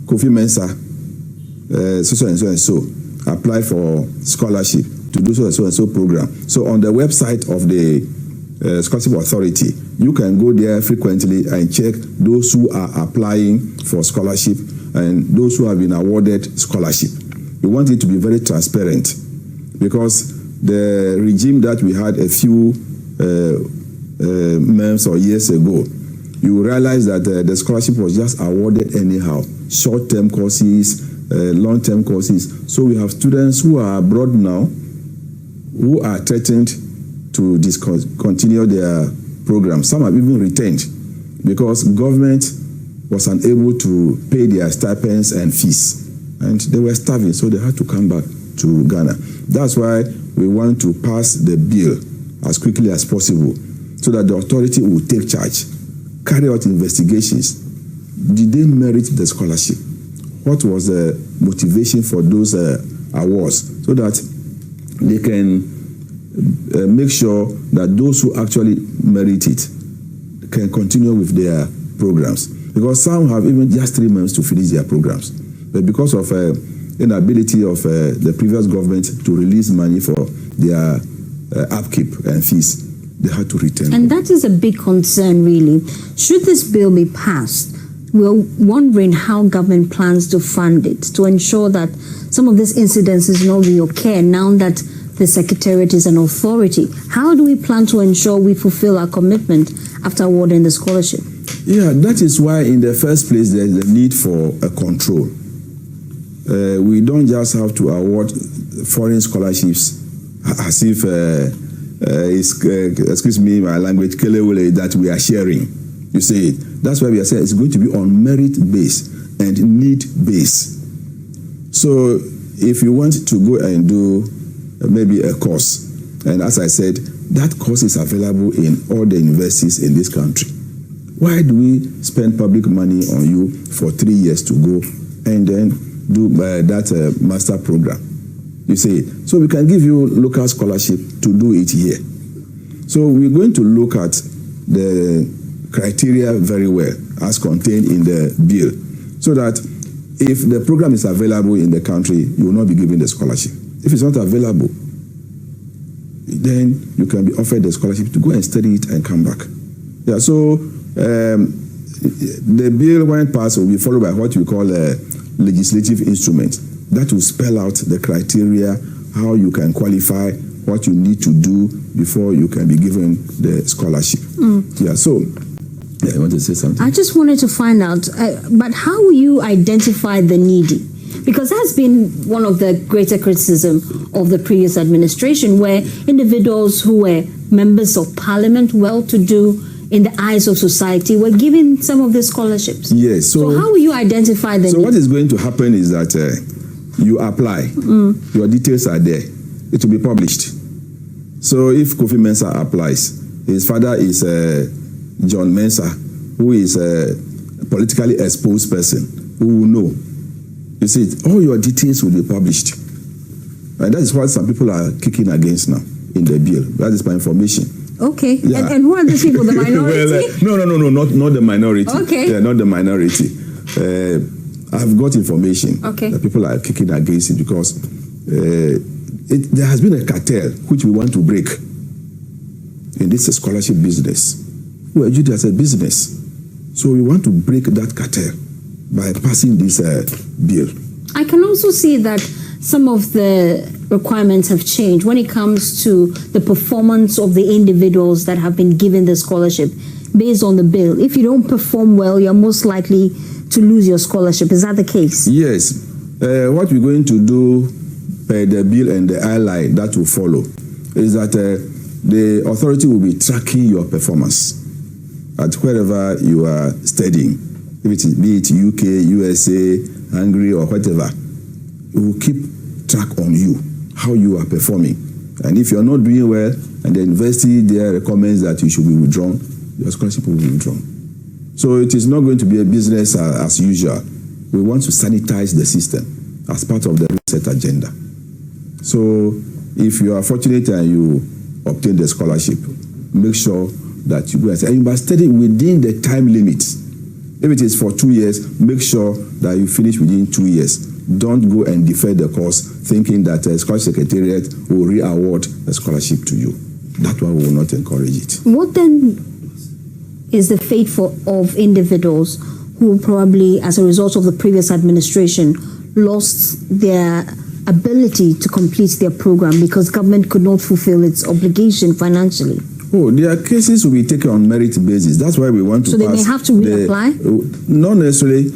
Kofi Mensah, so and so and so, apply for scholarship to do so and so program. So on the website of the Scholarship Authority, you can go there frequently and check those who are applying for scholarship and those who have been awarded scholarship. We want it to be very transparent, because the regime that we had a few months or years ago, you realize that the scholarship was just awarded anyhow. Short-term courses, long-term courses. So we have students who are abroad now who are threatened to discontinue their program. Some have even retained because government was unable to pay their stipends and fees. And they were starving, so they had to come back to Ghana. That's why we want to pass the bill as quickly as possible so that the authority will take charge, carry out investigations. Did they merit the scholarship? What was the motivation for those awards? So that they can make sure that those who actually merit it can continue with their programs. Because some have even just 3 months to finish their programs. But because of inability of the previous government to release money for their upkeep and fees, they had to return. And that is a big concern, really. Should this bill be passed, we're wondering how government plans to fund it to ensure that some of these incidences not reoccur now that the Secretariat is an authority. How do we plan to ensure we fulfill our commitment after awarding the scholarship? Yeah, that is why in the first place there's a need for a control. We don't just have to award foreign scholarships as if excuse me my language, kelewele, that we are sharing. You see it. That's why we are saying it's going to be on merit base and need base. So if you want to go and do maybe a course, and as I said, that course is available in all the universities in this country. Why do we spend public money on you for 3 years to go and then do that master program? You see, so we can give you local scholarship to do it here. So we're going to look at the criteria very well as contained in the bill, so that if the program is available in the country, you will not be given the scholarship. If it's not available, then you can be offered the scholarship to go and study it and come back. Yeah, so the bill, when passed, will be followed by what we call a legislative instrument that will spell out the criteria, how you can qualify, what you need to do before you can be given the scholarship. Yeah, so yeah, I want to say something. I just wanted to find out, but how will you identify the needy? Because that's been one of the greater criticism of the previous administration, where individuals who were members of parliament, well-to-do in the eyes of society, were given some of the scholarships. Yes. So how will you identify the needy? So what is going to happen is that you apply, your details are there. It will be published. So if Kofi Mensah applies, his father is John Mensah, who is a politically exposed person, who will know. You see, all your details will be published. And that is what some people are kicking against now in the bill. That is my information. Okay. Yeah. And who are the people? The minority? Well, no, not the minority. Okay. Yeah, not the minority. I've got information that people are kicking against it because there has been a cartel which we want to break in this scholarship business. who educate as a business. So we want to break that cartel by passing this bill. I can also see that some of the requirements have changed when it comes to the performance of the individuals that have been given the scholarship based on the bill. If you don't perform well, you're most likely to lose your scholarship. Is that the case? Yes. What we're going to do, the bill and the ally that will follow, is that the authority will be tracking your performance at wherever you are studying, if it is, be it UK, USA, Hungary, or whatever. It will keep track on you, how you are performing. And if you're not doing well, and the university there recommends that you should be withdrawn, your scholarship will be withdrawn. So it is not going to be a business as usual. We want to sanitize the system as part of the reset agenda. So if you are fortunate and you obtain the scholarship, make sure that you go and you must study within the time limit. If it is for 2 years, make sure that you finish within 2 years. Don't go and defer the course thinking that a scholarship secretariat will re-award a scholarship to you. That one will not encourage it. What then is the fate of individuals who probably, as a result of the previous administration, lost their ability to complete their program because government could not fulfill its obligation financially? Oh, their cases will be taken on merit basis. That's why we want to pass. So they may have to reapply? Not necessarily.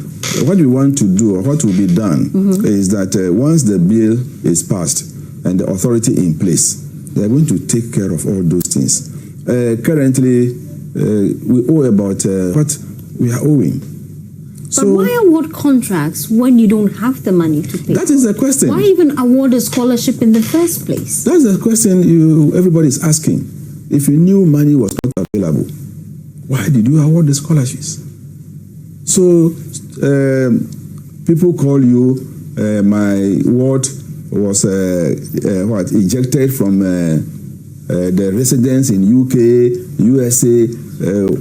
What we want to do, or what will be done, is that once the bill is passed and the authority in place, they're going to take care of all those things. Currently, we owe about what we are owing. But why award contracts when you don't have the money to pay? That is the question. Why even award a scholarship in the first place? That's the question everybody is asking. If you knew money was not available, why did you award the scholarships? So people call you, my ward was ejected from the residents in UK, USA.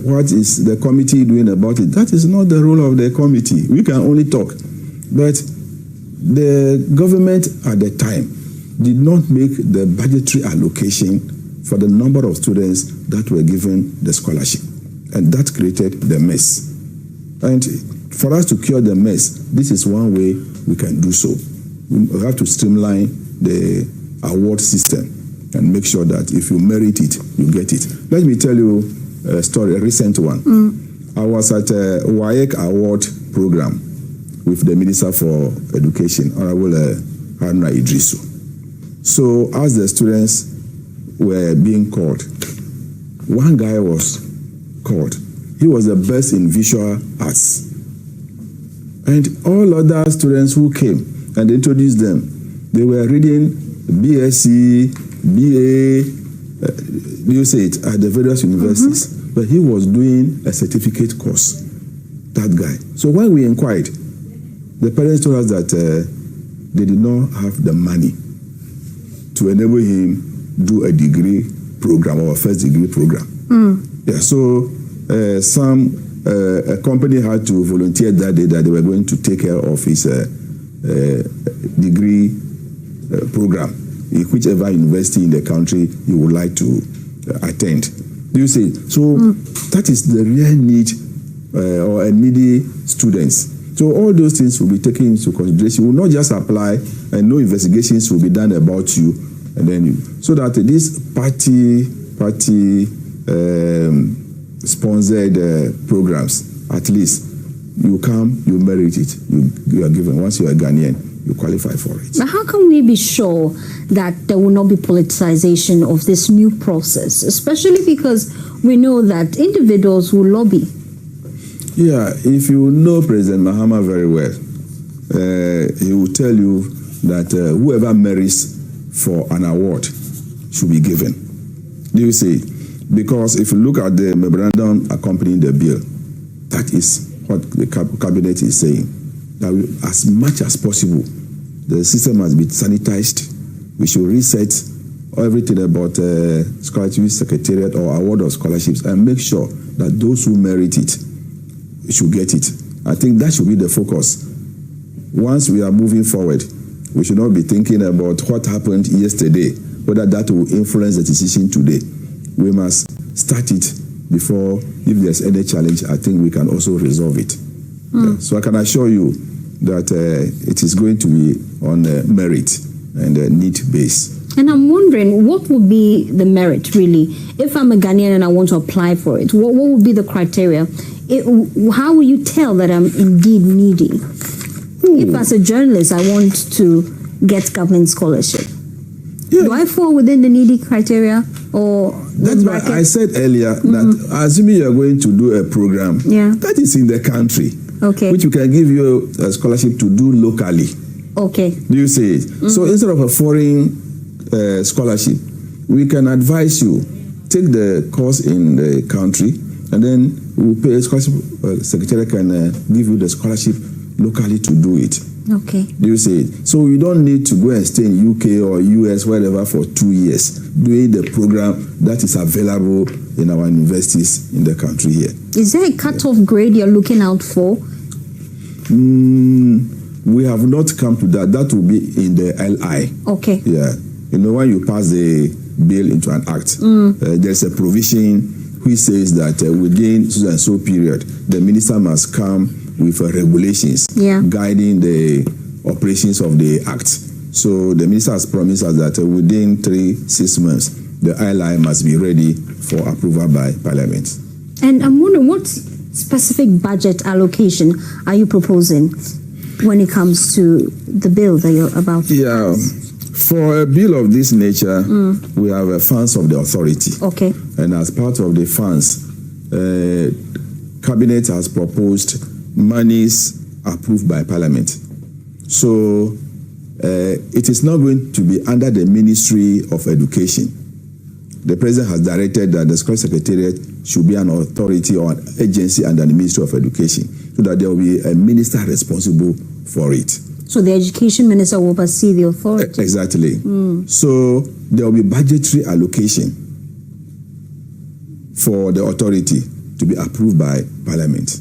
What is the committee doing about it? That is not the role of the committee. We can only talk. But the government at the time did not make the budgetary allocation for the number of students that were given the scholarship. And that created the mess. And for us to cure the mess, this is one way we can do so. We have to streamline the award system and make sure that if you merit it, you get it. Let me tell you a story, a recent one. I was at a WAEC award program with the Minister for Education, Honorable Haruna Idrisu. So as the students were being called, one guy was called. He was the best in visual arts. And all other students who came and introduced them, they were reading BSc, BA, you say it, at the various universities. But he was doing a certificate course, that guy. So when we inquired, the parents told us that they did not have the money to enable him do a degree program or a first degree program. Yeah, so a company had to volunteer that day that they were going to take care of his degree program in whichever university in the country he would like to attend. Do you see? So that is the real need or a needy students. So all those things will be taken into consideration. You will not just apply and no investigations will be done about you, and then so that these party sponsored programs, at least you come, you merit it, you are given. Once you are Ghanaian, you qualify for it. But how can we be sure that there will not be politicization of this new process, especially because we know that individuals will lobby? Yeah, if you know President Mahama very well, he will tell you that whoever merits for an award should be given. Do you see? Because if you look at the memorandum accompanying the bill, that is what the cabinet is saying. That as much as possible, the system must be sanitized. We should reset everything about scholarship secretariat or award of scholarships and make sure that those who merit it should get it. I think that should be the focus. Once we are moving forward, we should not be thinking about what happened yesterday, whether that will influence the decision today. We must start it before, if there's any challenge, I think we can also resolve it. Yeah. So I can assure you that it is going to be on merit and need base. And I'm wondering, what would be the merit, really? If I'm a Ghanaian and I want to apply for it, what would be the criteria? How will you tell that I'm indeed needy? If as a journalist I want to get government scholarship, do I fall within the needy criteria? Or that's why I said earlier that assuming you are going to do a program that is in the country, which we can give you a scholarship to do locally. Okay. Do you see it? So instead of a foreign scholarship, we can advise you take the course in the country, and then we'll pay a scholarship. Secretary can give you the scholarship locally to do it. Okay. Do you see it? So you don't need to go and stay in UK or US, wherever, for 2 years doing the program that is available in our universities in the country here. Is there a cut-off grade you're looking out for? We have not come to that. That will be in the LI. Okay. Yeah. You know, when you pass the bill into an act, there's a provision which says that within so and so period, the minister must come with regulations guiding the operations of the act. So the minister has promised us that within 3-6 months, the ILI must be ready for approval by Parliament. And I'm wondering, what specific budget allocation are you proposing when it comes to the bill that you're about to pass? For a bill of this nature, we have funds of the authority. Okay. And as part of the funds, Cabinet has proposed monies approved by Parliament. So it is not going to be under the Ministry of Education. The President has directed that the School Secretariat should be an authority or an agency under the Ministry of Education, so that there will be a minister responsible for it. So the Education Minister will oversee the authority? Exactly. So there will be budgetary allocation for the authority to be approved by Parliament.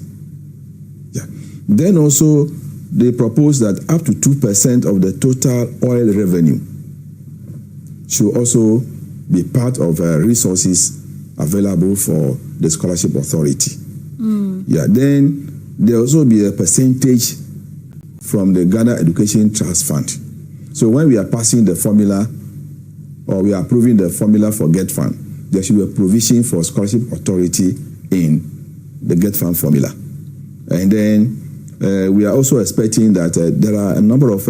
Then also, they propose that up to 2% of the total oil revenue should also be part of resources available for the scholarship authority. Then there also be a percentage from the Ghana Education Trust Fund. So when we are passing the formula, or we are approving the formula for GET Fund, there should be a provision for scholarship authority in the GET Fund formula. And then we are also expecting that there are a number of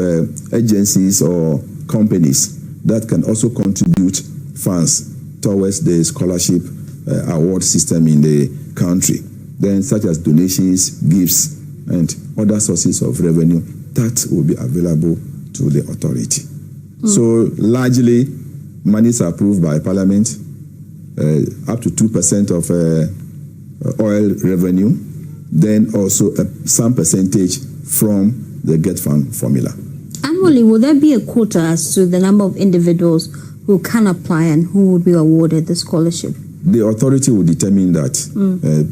agencies or companies that can also contribute funds towards the scholarship award system in the country, then such as donations, gifts, and other sources of revenue that will be available to the authority. So largely, monies are approved by Parliament, up to 2% of oil revenue, then also some percentage from the GET Fund formula. Annually, will there be a quota as to the number of individuals who can apply and who would be awarded the scholarship? The authority will determine that,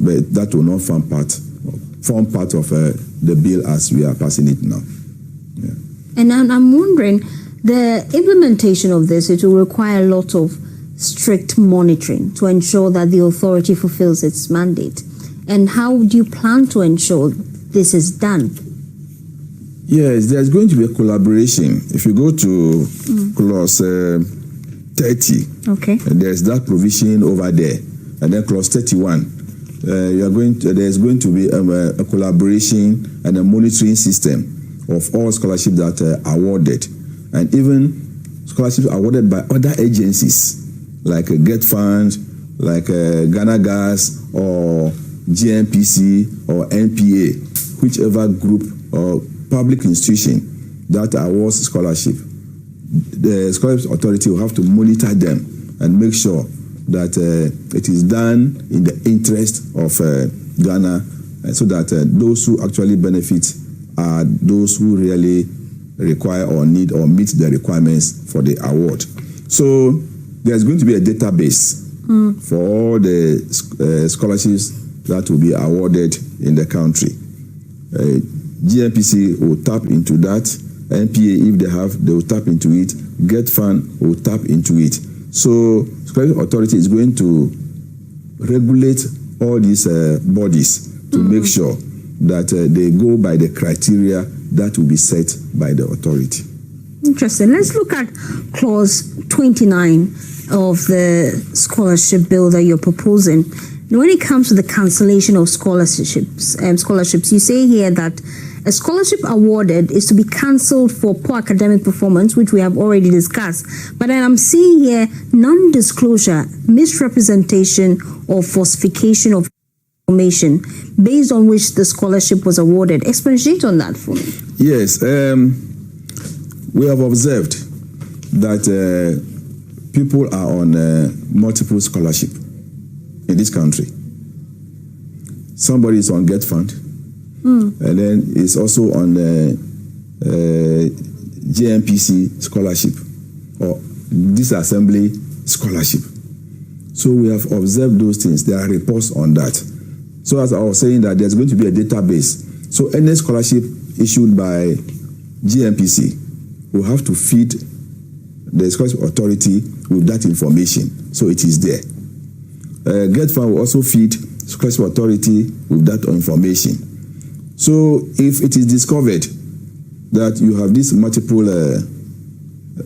but that will not form part of the bill as we are passing it now. And I'm wondering, the implementation of this, it will require a lot of strict monitoring to ensure that the authority fulfills its mandate. And how do you plan to ensure this is done? Yes, there's going to be a collaboration. If you go to clause 30, there's that provision over there. And then clause 31, there's going to be a collaboration and a monitoring system of all scholarships that are awarded. And even scholarships awarded by other agencies, like GET Fund, like Ghana Gas, or GNPC, or NPA, whichever group or public institution that awards scholarship. The scholarship authority will have to monitor them and make sure that it is done in the interest of Ghana, so that those who actually benefit are those who really require or need or meet the requirements for the award. So there's going to be a database for all the scholarships that will be awarded in the country. GNPC will tap into that. NPA, if they have, they will tap into it. GET Fund will tap into it. So scholarship authority is going to regulate all these bodies to make sure that they go by the criteria that will be set by the authority. Interesting. Let's look at clause 29 of the scholarship bill that you're proposing. Now, when it comes to the cancellation of scholarships, you say here that a scholarship awarded is to be cancelled for poor academic performance, which we have already discussed. But then I'm seeing here non-disclosure, misrepresentation, or falsification of information based on which the scholarship was awarded. Expatiate on that for me. Yes, we have observed that people are on multiple scholarship in this country. Somebody is on Get Fund, and then is also on JMPC scholarship or disassembly scholarship. So we have observed those things. There are reports on that. So as I was saying, that there's going to be a database. So any scholarship issued by GMPC will have to feed the scholarship authority with that information. So it is there. Get Fund will also feed scholarship authority with that information. So if it is discovered that you have this multiple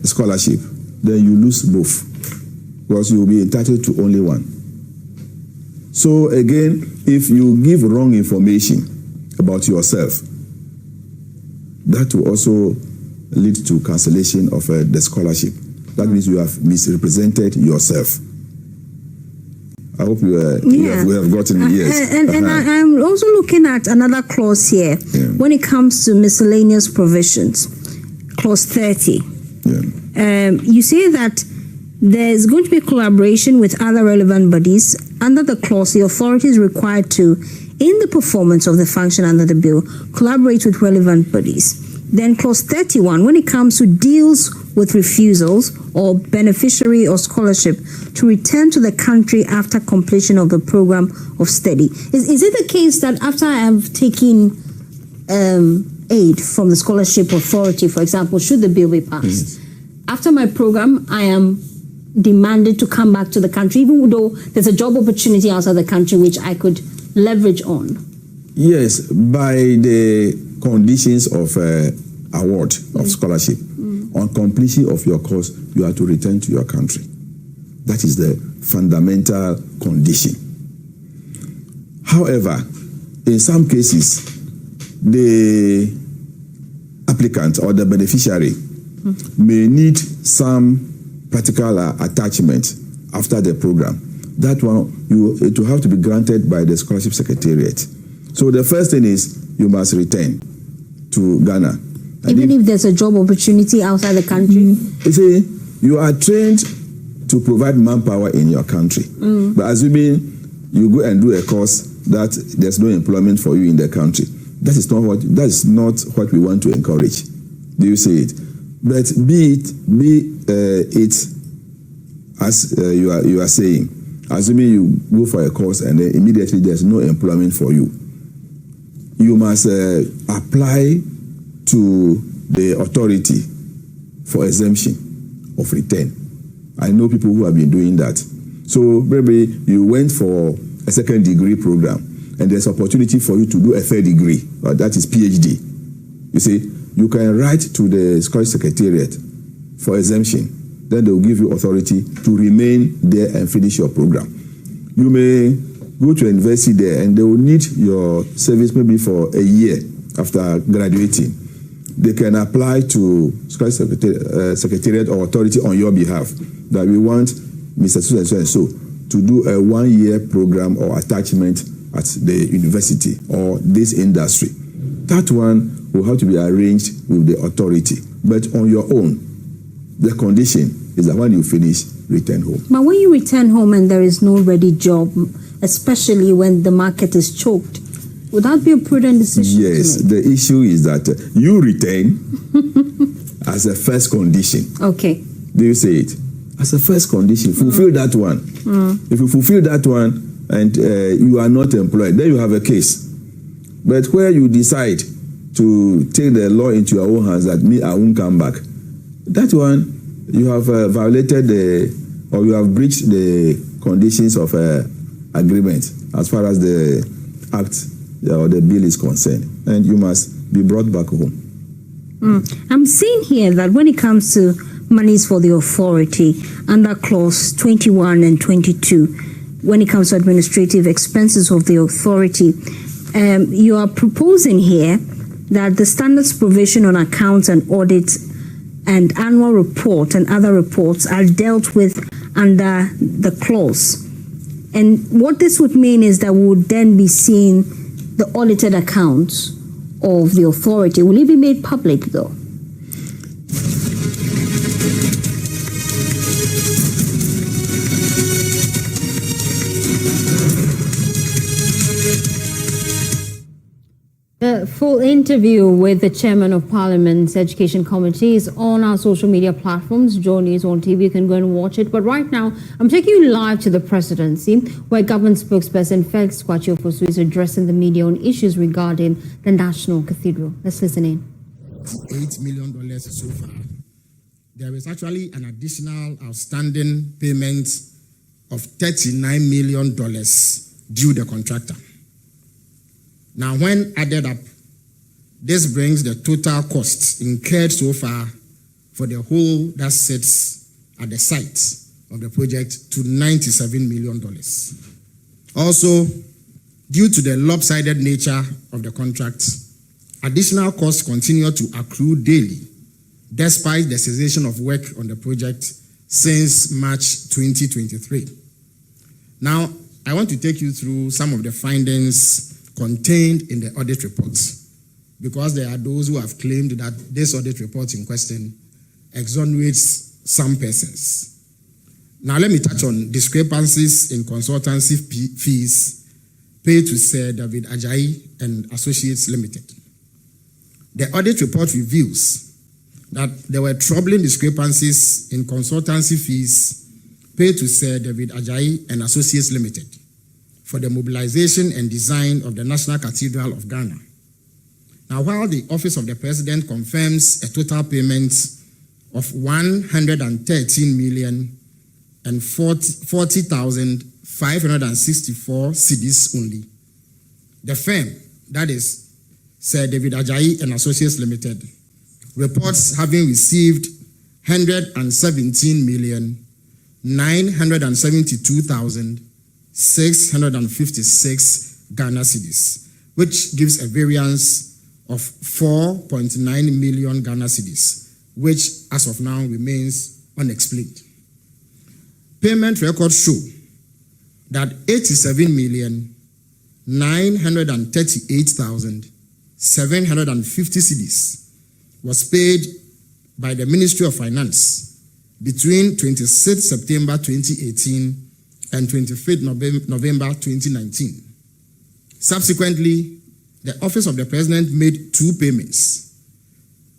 scholarship, then you lose both, because you will be entitled to only one. So again, if you give wrong information about yourself, that will also lead to cancellation of the scholarship. That means you have misrepresented yourself. I hope you have gotten it. Yes. And I'm also looking at another clause here when it comes to miscellaneous provisions, clause 30. You say that there's going to be collaboration with other relevant bodies. Under the clause, the authority is required to, in the performance of the function under the bill, collaborate with relevant bodies. Then clause 31, when it comes to deals with refusals or beneficiary or scholarship to return to the country after completion of the program of study. Is it the case that after I have taken aid from the scholarship authority, for example, should the bill be passed, after my program, I am demanded to come back to the country, even though there's a job opportunity outside the country which I could leverage on? Yes, by the conditions of award of scholarship. On completion of your course, you have to return to your country. That is the fundamental condition. However, in some cases, the applicant or the beneficiary may need some practical attachment after the program. That one, it will have to be granted by the scholarship secretariat. So the first thing is you must return to Ghana. Even if there's a job opportunity outside the country? You see, you are trained to provide manpower in your country. But assuming you go and do a course that there's no employment for you in the country, that is not what we want to encourage. Do you see it? But be it as you are saying, assuming you go for a course and then immediately there's no employment for you, you must apply to the authority for exemption of return. I know people who have been doing that. So maybe you went for a second degree program and there's opportunity for you to do a third degree, that is PhD. You see, you can write to the scholarship secretariat for exemption. Then they will give you authority to remain there and finish your program. You may go to a university there and they will need your service maybe for a year after graduating. They can apply to scholarship secretariat or authority on your behalf that we want Mr. So and so to do a 1-year program or attachment at the university or this industry. That one will have to be arranged with the authority. But on your own, the condition is that when you finish, return home. But when you return home and there is no ready job, especially when the market is choked, would that be a prudent decision? Yes, the issue is that you return as a first condition. Okay. Do you say it? As a first condition, fulfill that one. If you fulfill that one and you are not employed, then you have a case. But where you decide to take the law into your own hands that I won't come back, that one, you have violated or you have breached the conditions of agreement as far as the act or the bill is concerned, and you must be brought back home. I'm seeing here that when it comes to monies for the authority under clause 21 and 22, when it comes to administrative expenses of the authority, you are proposing here that the standards provision on accounts and audits and annual report and other reports are dealt with under the clause. And what this would mean is that we would then be seeing the audited accounts of the authority. Will it be made public though? The full interview with the Chairman of Parliament's Education Committee is on our social media platforms, JoyNews on TV. You can go and watch it. But right now, I'm taking you live to the presidency, where government spokesperson Felix Kwakye-Ofosu is addressing the media on issues regarding the National Cathedral. Let's listen in. $8 million so far. There is actually an additional outstanding payment of $39 million due the contractor. Now, when added up, this brings the total costs incurred so far for the whole that sits at the site of the project to $97 million. Also, due to the lopsided nature of the contract, additional costs continue to accrue daily, despite the cessation of work on the project since March 2023. Now, I want to take you through some of the findings contained in the audit reports, because there are those who have claimed that this audit report in question exonerates some persons. Now, let me touch on discrepancies in consultancy fees paid to Sir David Ajayi and Associates Limited. The audit report reveals that there were troubling discrepancies in consultancy fees paid to Sir David Ajayi and Associates Limited for the mobilization and design of the National Cathedral of Ghana. Now, while the Office of the President confirms a total payment of 113,040,564 cedis only, the firm, that is Sir David Ajayi and Associates Limited, reports having received 117,972,656 Ghana cedis, which gives a variance of 4.9 million Ghana cedis, which as of now remains unexplained. Payment records show that 87,938,750 cedis was paid by the Ministry of Finance between 26 September 2018 and 25 November 2019. Subsequently, the Office of the President made two payments.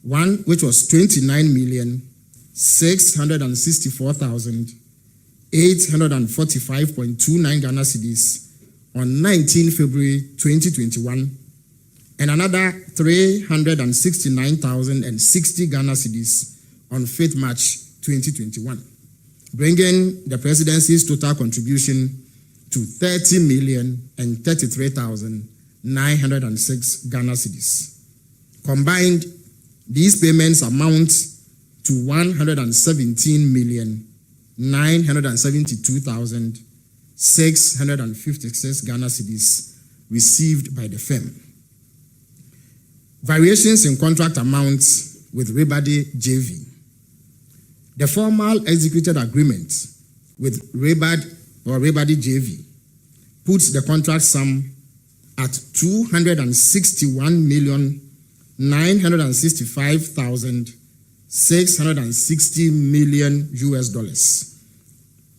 One, which was 29,664,845.29 Ghana cedis on 19 February 2021, and another 369,060 Ghana cedis on 5th March 2021, bringing the presidency's total contribution to 30,033,906 Ghana cedis. Combined, these payments amount to 117,972,656 Ghana cedis received by the firm. Variations in contract amounts with Rebadi JV. The formal executed agreement with Rebadi JV puts the contract sum at 261,965,660 million US dollars,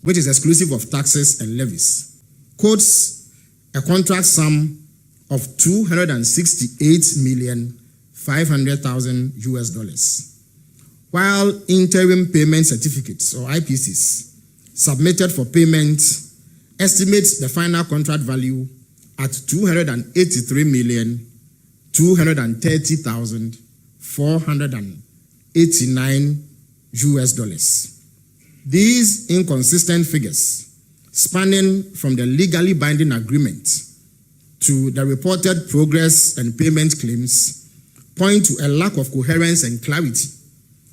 which is exclusive of taxes and levies, quotes a contract sum of 268,500,000 US dollars. While interim payment certificates or IPCs submitted for payment estimates the final contract value at 283,230,489 US dollars. These inconsistent figures spanning from the legally binding agreement to the reported progress and payment claims, point to a lack of coherence and clarity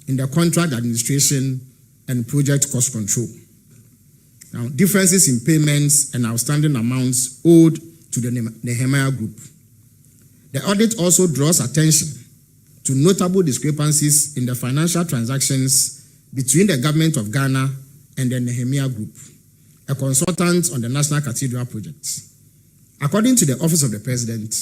in the contract administration and project cost control. Now, differences in payments and outstanding amounts owed to the Nehemiah Group. The audit also draws attention to notable discrepancies in the financial transactions between the government of Ghana and the Nehemiah Group, a consultant on the National Cathedral project. According to the Office of the President,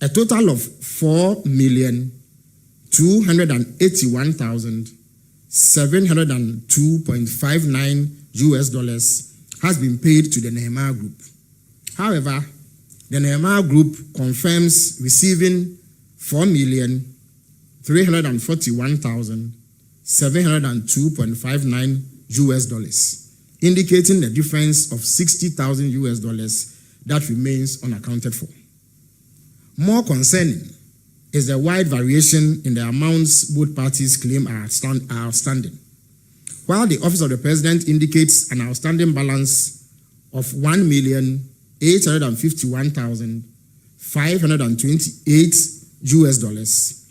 a total of $4,281,702.59 has been paid to the Nehemiah Group. However, the Nehemiah Group confirms receiving $4,341,702.59, indicating a difference of $60,000 that remains unaccounted for. More concerning is the wide variation in the amounts both parties claim are outstanding. While the Office of the President indicates an outstanding balance of $1,851,528,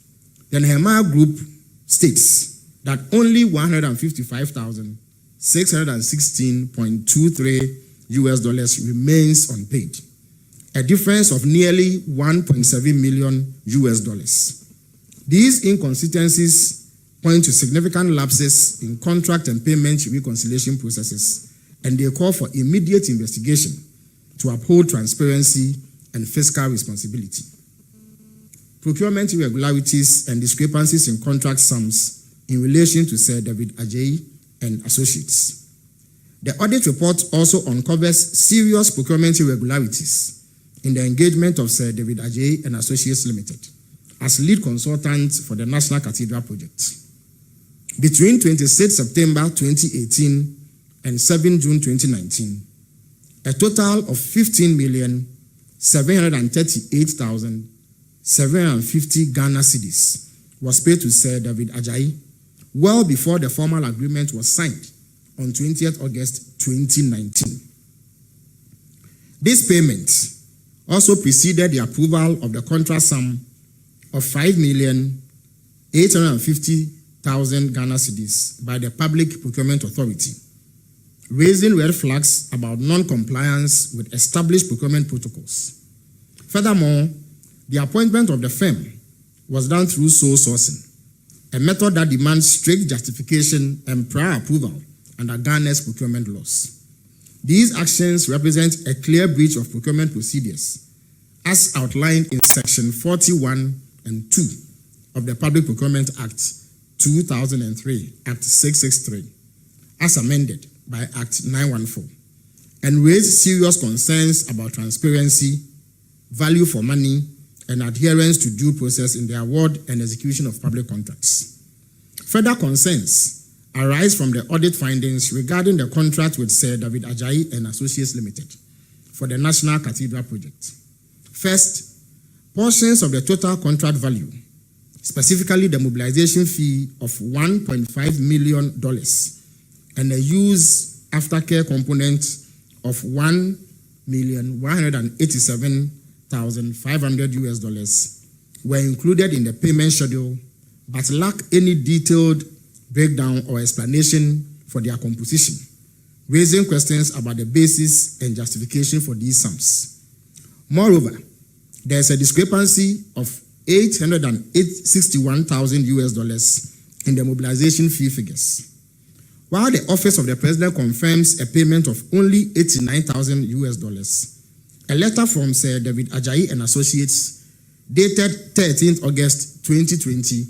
the Nehemiah Group states that only $155,616.23 remains unpaid, a difference of nearly $1.7 million. These inconsistencies point to significant lapses in contract and payment reconciliation processes, and they call for immediate investigation to uphold transparency and fiscal responsibility. Procurement irregularities and discrepancies in contract sums in relation to Sir David Ajayi and Associates. The audit report also uncovers serious procurement irregularities in the engagement of Sir David Ajayi and Associates Limited as lead consultant for the National Cathedral project. Between 26 September 2018 and 7 June 2019, a total of 15,738,750 Ghana cedis was paid to Sir David Ajayi well before the formal agreement was signed on 20th August 2019. This payment also preceded the approval of the contract sum of 5,850,000 Ghana cedis by the Public Procurement Authority, raising red flags about non-compliance with established procurement protocols. Furthermore, the appointment of the firm was done through sole sourcing, a method that demands strict justification and prior approval under Ghana's procurement laws. These actions represent a clear breach of procurement procedures as outlined in Section 41 and 2 of the Public Procurement Act 2003, Act 663, as amended by Act 914, and raise serious concerns about transparency, value for money, and adherence to due process in the award and execution of public contracts. Further concerns arise from the audit findings regarding the contract with Sir David Ajayi and Associates Limited for the National Cathedral project. First, portions of the total contract value, specifically the mobilization fee of $1.5 million and a use aftercare component of $1,187,500 were included in the payment schedule, but lack any detailed breakdown or explanation for their composition, raising questions about the basis and justification for these sums. Moreover, there is a discrepancy of $861,000 in the mobilization fee figures. While the Office of the President confirms a payment of only $89,000, a letter from Sir David Ajayi and Associates dated 13th August 2020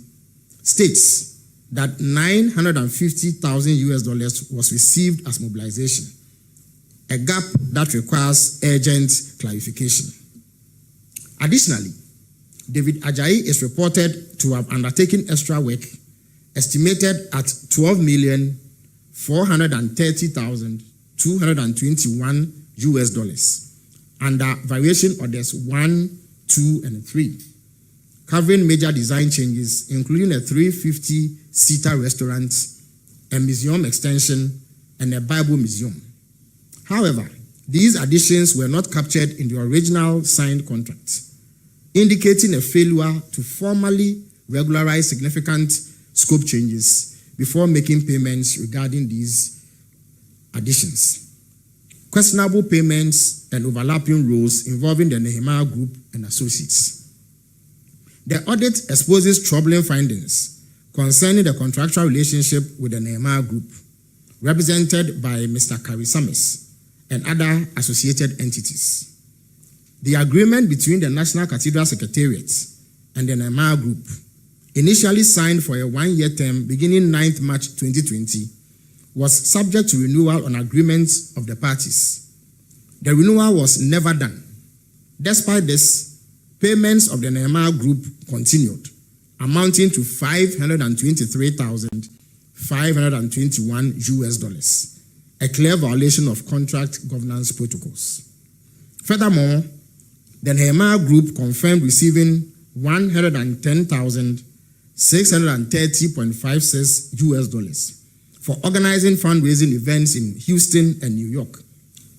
states that $950,000 was received as mobilization, a gap that requires urgent clarification. Additionally, David Ajayi is reported to have undertaken extra work estimated at $12,430,221 under variation orders 1, 2, and 3, covering major design changes, including a 350-seater restaurant, a museum extension, and a Bible museum. However, these additions were not captured in the original signed contract, indicating a failure to formally regularize significant scope changes before making payments regarding these additions. Questionable payments and overlapping roles involving the Nehemiah Group and associates. The audit exposes troubling findings concerning the contractual relationship with the Nehemiah Group, represented by Mr. Karisamis and other associated entities. The agreement between the National Cathedral Secretariat and the Nehemiah Group, initially signed for a one-year term beginning 9th March 2020, was subject to renewal on agreements of the parties. The renewal was never done. Despite this, payments of the Nehemiah Group continued, amounting to $523,521, a clear violation of contract governance protocols. Furthermore, the Nehemiah Group confirmed receiving $110,630.56 for organizing fundraising events in Houston and New York,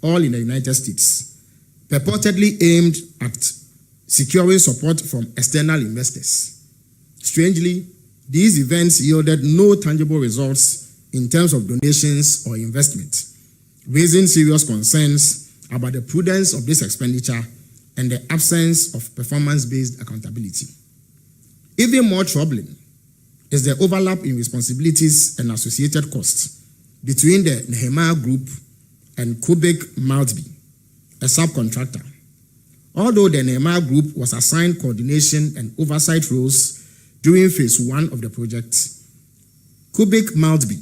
all in the United States, purportedly aimed at securing support from external investors. Strangely, these events yielded no tangible results in terms of donations or investment, raising serious concerns about the prudence of this expenditure and the absence of performance-based accountability. Even more troubling is the overlap in responsibilities and associated costs between the Nehemiah Group and Kwakye-Ofosu, a subcontractor. Although the Nehemiah Group was assigned coordination and oversight roles during phase 1 of the project, Kwakye-Ofosu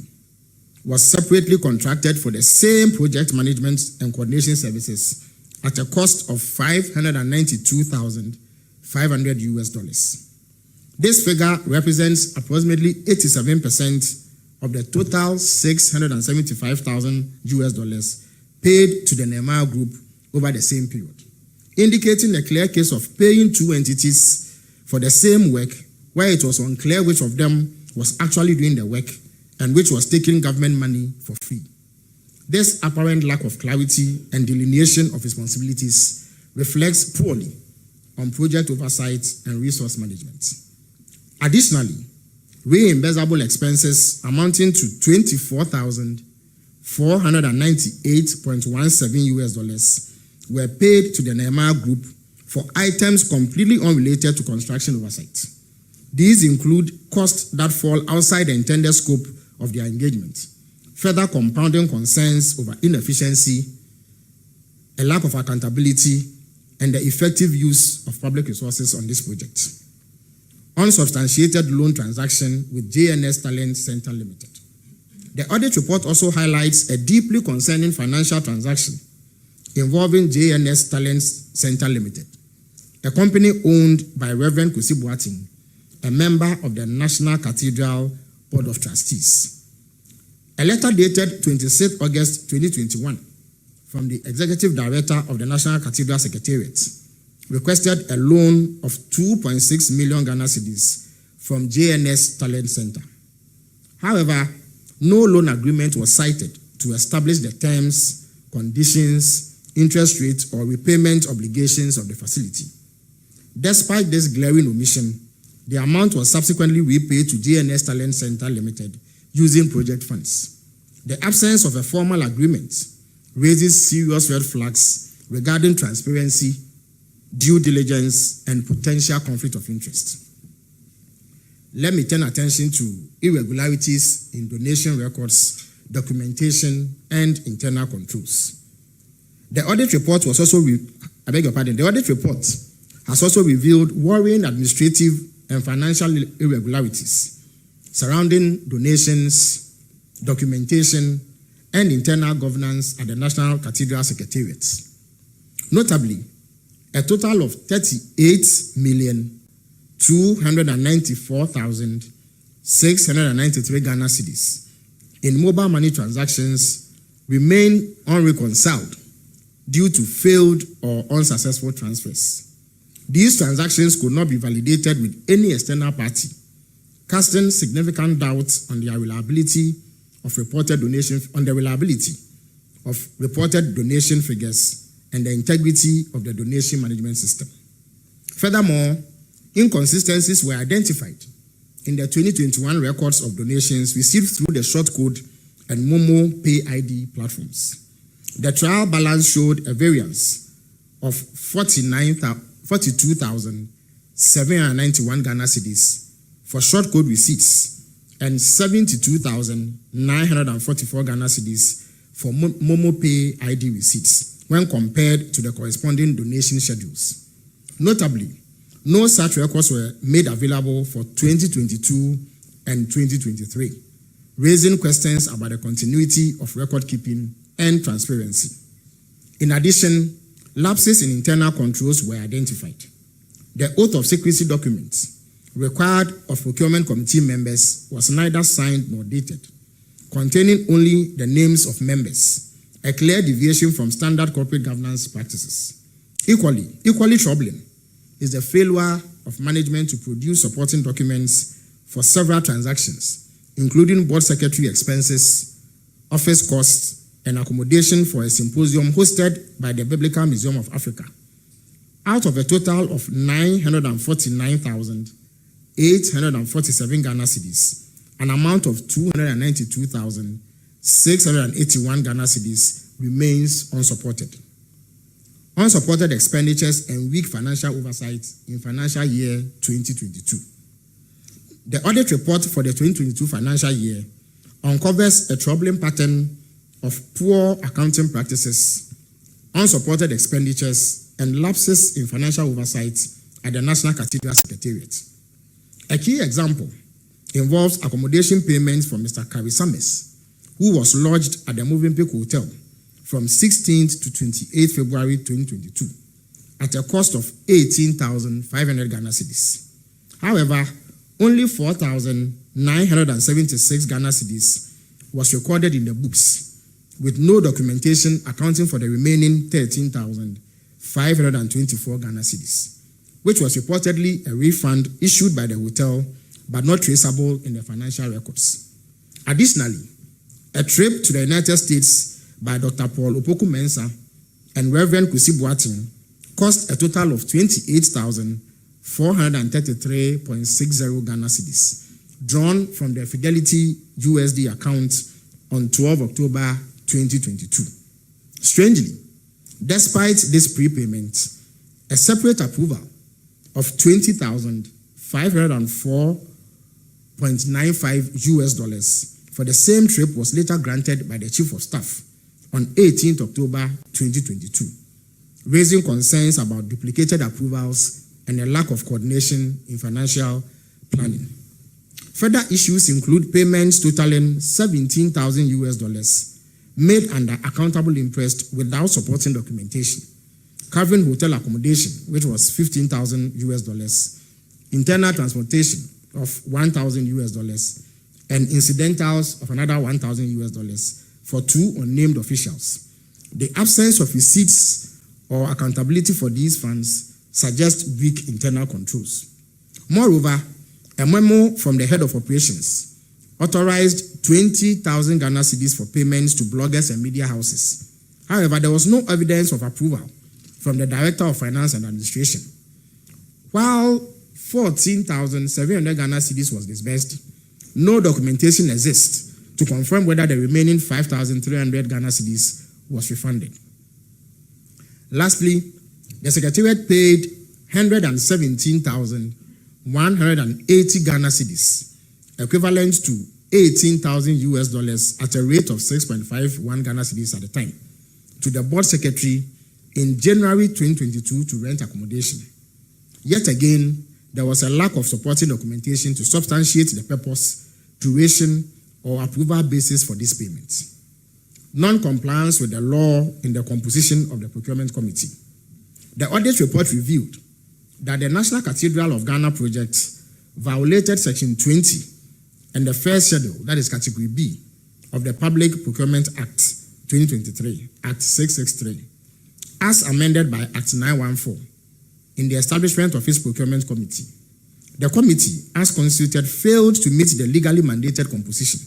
was separately contracted for the same project management and coordination services at a cost of $592,500. This figure represents approximately 87% of the total $675,000 paid to the Nehemiah Group over the same period, indicating a clear case of paying two entities for the same work where it was unclear which of them was actually doing the work and which was taking government money for free. This apparent lack of clarity and delineation of responsibilities reflects poorly on project oversight and resource management. Additionally, reimbursable expenses amounting to $24,498.17 were paid to the Nehemiah Group for items completely unrelated to construction oversight. These include costs that fall outside the intended scope of their engagement, further compounding concerns over inefficiency, a lack of accountability, and the effective use of public resources on this project. Unsubstantiated loan transaction with JNS Talent Center Limited. The audit report also highlights a deeply concerning financial transaction involving JNS Talent Center Limited, a company owned by Reverend Kwesi Boateng, a member of the National Cathedral Board of Trustees. A letter dated 26 August 2021 from the Executive Director of the National Cathedral Secretariat requested a loan of 2.6 million Ghana cedis from JNS Talent Center. However, no loan agreement was cited to establish the terms, conditions, interest rates, or repayment obligations of the facility. Despite this glaring omission, the amount was subsequently repaid to JNS Talent Center Limited using project funds. The absence of a formal agreement raises serious red flags regarding transparency, due diligence, and potential conflict of interest. Let me turn attention to irregularities in donation records, documentation, and internal controls. The audit report was also, the audit report has also revealed worrying administrative and financial irregularities surrounding donations, documentation, and internal governance at the National Cathedral Secretariat. Notably, a total of 38,294,693 Ghana cedis in mobile money transactions remain unreconciled due to failed or unsuccessful transfers. These transactions could not be validated with any external party, casting significant doubts on the reliability of reported donations, of reported donation figures and the integrity of the donation management system. Furthermore, inconsistencies were identified in the 2021 records of donations received through the short code and Momo Pay ID platforms. The trial balance showed a variance of 42,791 Ghana cedis for short code receipts and 72,944 Ghana cedis for Momo Pay ID receipts when compared to the corresponding donation schedules. Notably, no such records were made available for 2022 and 2023, raising questions about the continuity of record keeping and transparency. In addition, lapses in internal controls were identified. The oath of secrecy documents required of procurement committee members was neither signed nor dated, containing only the names of members, a clear deviation from standard corporate governance practices. Equally troubling is the failure of management to produce supporting documents for several transactions, including board secretary expenses, office costs, and accommodation for a symposium hosted by the Biblical Museum of Africa. Out of a total of 949,847 Ghana cedis, an amount of 292,681 Ghana cedis remains unsupported. Unsupported expenditures and weak financial oversight in financial year 2022. The audit report for the 2022 financial year uncovers a troubling pattern of poor accounting practices, unsupported expenditures, and lapses in financial oversight at the National Cathedral Secretariat. A key example involves accommodation payments from Mr. Kari Sames, who was lodged at the Movenpick Hotel from 16th to 28th February 2022 at a cost of 18,500 Ghana cedis. However, only 4,976 Ghana cedis was recorded in the books, with no documentation accounting for the remaining 13,524 Ghana cedis, which was reportedly a refund issued by the hotel but not traceable in the financial records. Additionally, a trip to the United States by Dr. Paul Opoku Mensah and Reverend Kusi Boateng cost a total of 28,433.60 Ghana cedis, drawn from the Fidelity USD account on 12 October 2022. Strangely, despite this prepayment, a separate approval of $20,504.95 for the same trip was later granted by the Chief of Staff on 18th October 2022, raising concerns about duplicated approvals and a lack of coordination in financial planning. Further issues include payments totaling $17,000 made under accountable interest without supporting documentation, covering hotel accommodation, which was $15,000, internal transportation of $1,000, and incidentals of another $1,000 for two unnamed officials. The absence of receipts or accountability for these funds suggests weak internal controls. Moreover, a memo from the head of operations authorized 20,000 Ghana cedis for payments to bloggers and media houses. However, there was no evidence of approval from the Director of Finance and Administration. While 14,700 Ghana cedis was disbursed, no documentation exists to confirm whether the remaining 5,300 Ghana cedis was refunded. Lastly, the Secretariat paid 117,180 Ghana cedis, equivalent to $18,000 at a rate of 6.51 Ghana cedis at the time, to the board secretary in January 2022 to rent accommodation. Yet again, there was a lack of supporting documentation to substantiate the purpose, duration, or approval basis for these payments. Non-compliance with the law in the composition of the procurement committee. The audit report revealed that the National Cathedral of Ghana project violated Section 20 and the first schedule, that is Category B, of the Public Procurement Act 2023, Act 663, as amended by Act 914, in the establishment of its procurement committee. The committee, as constituted, failed to meet the legally mandated composition,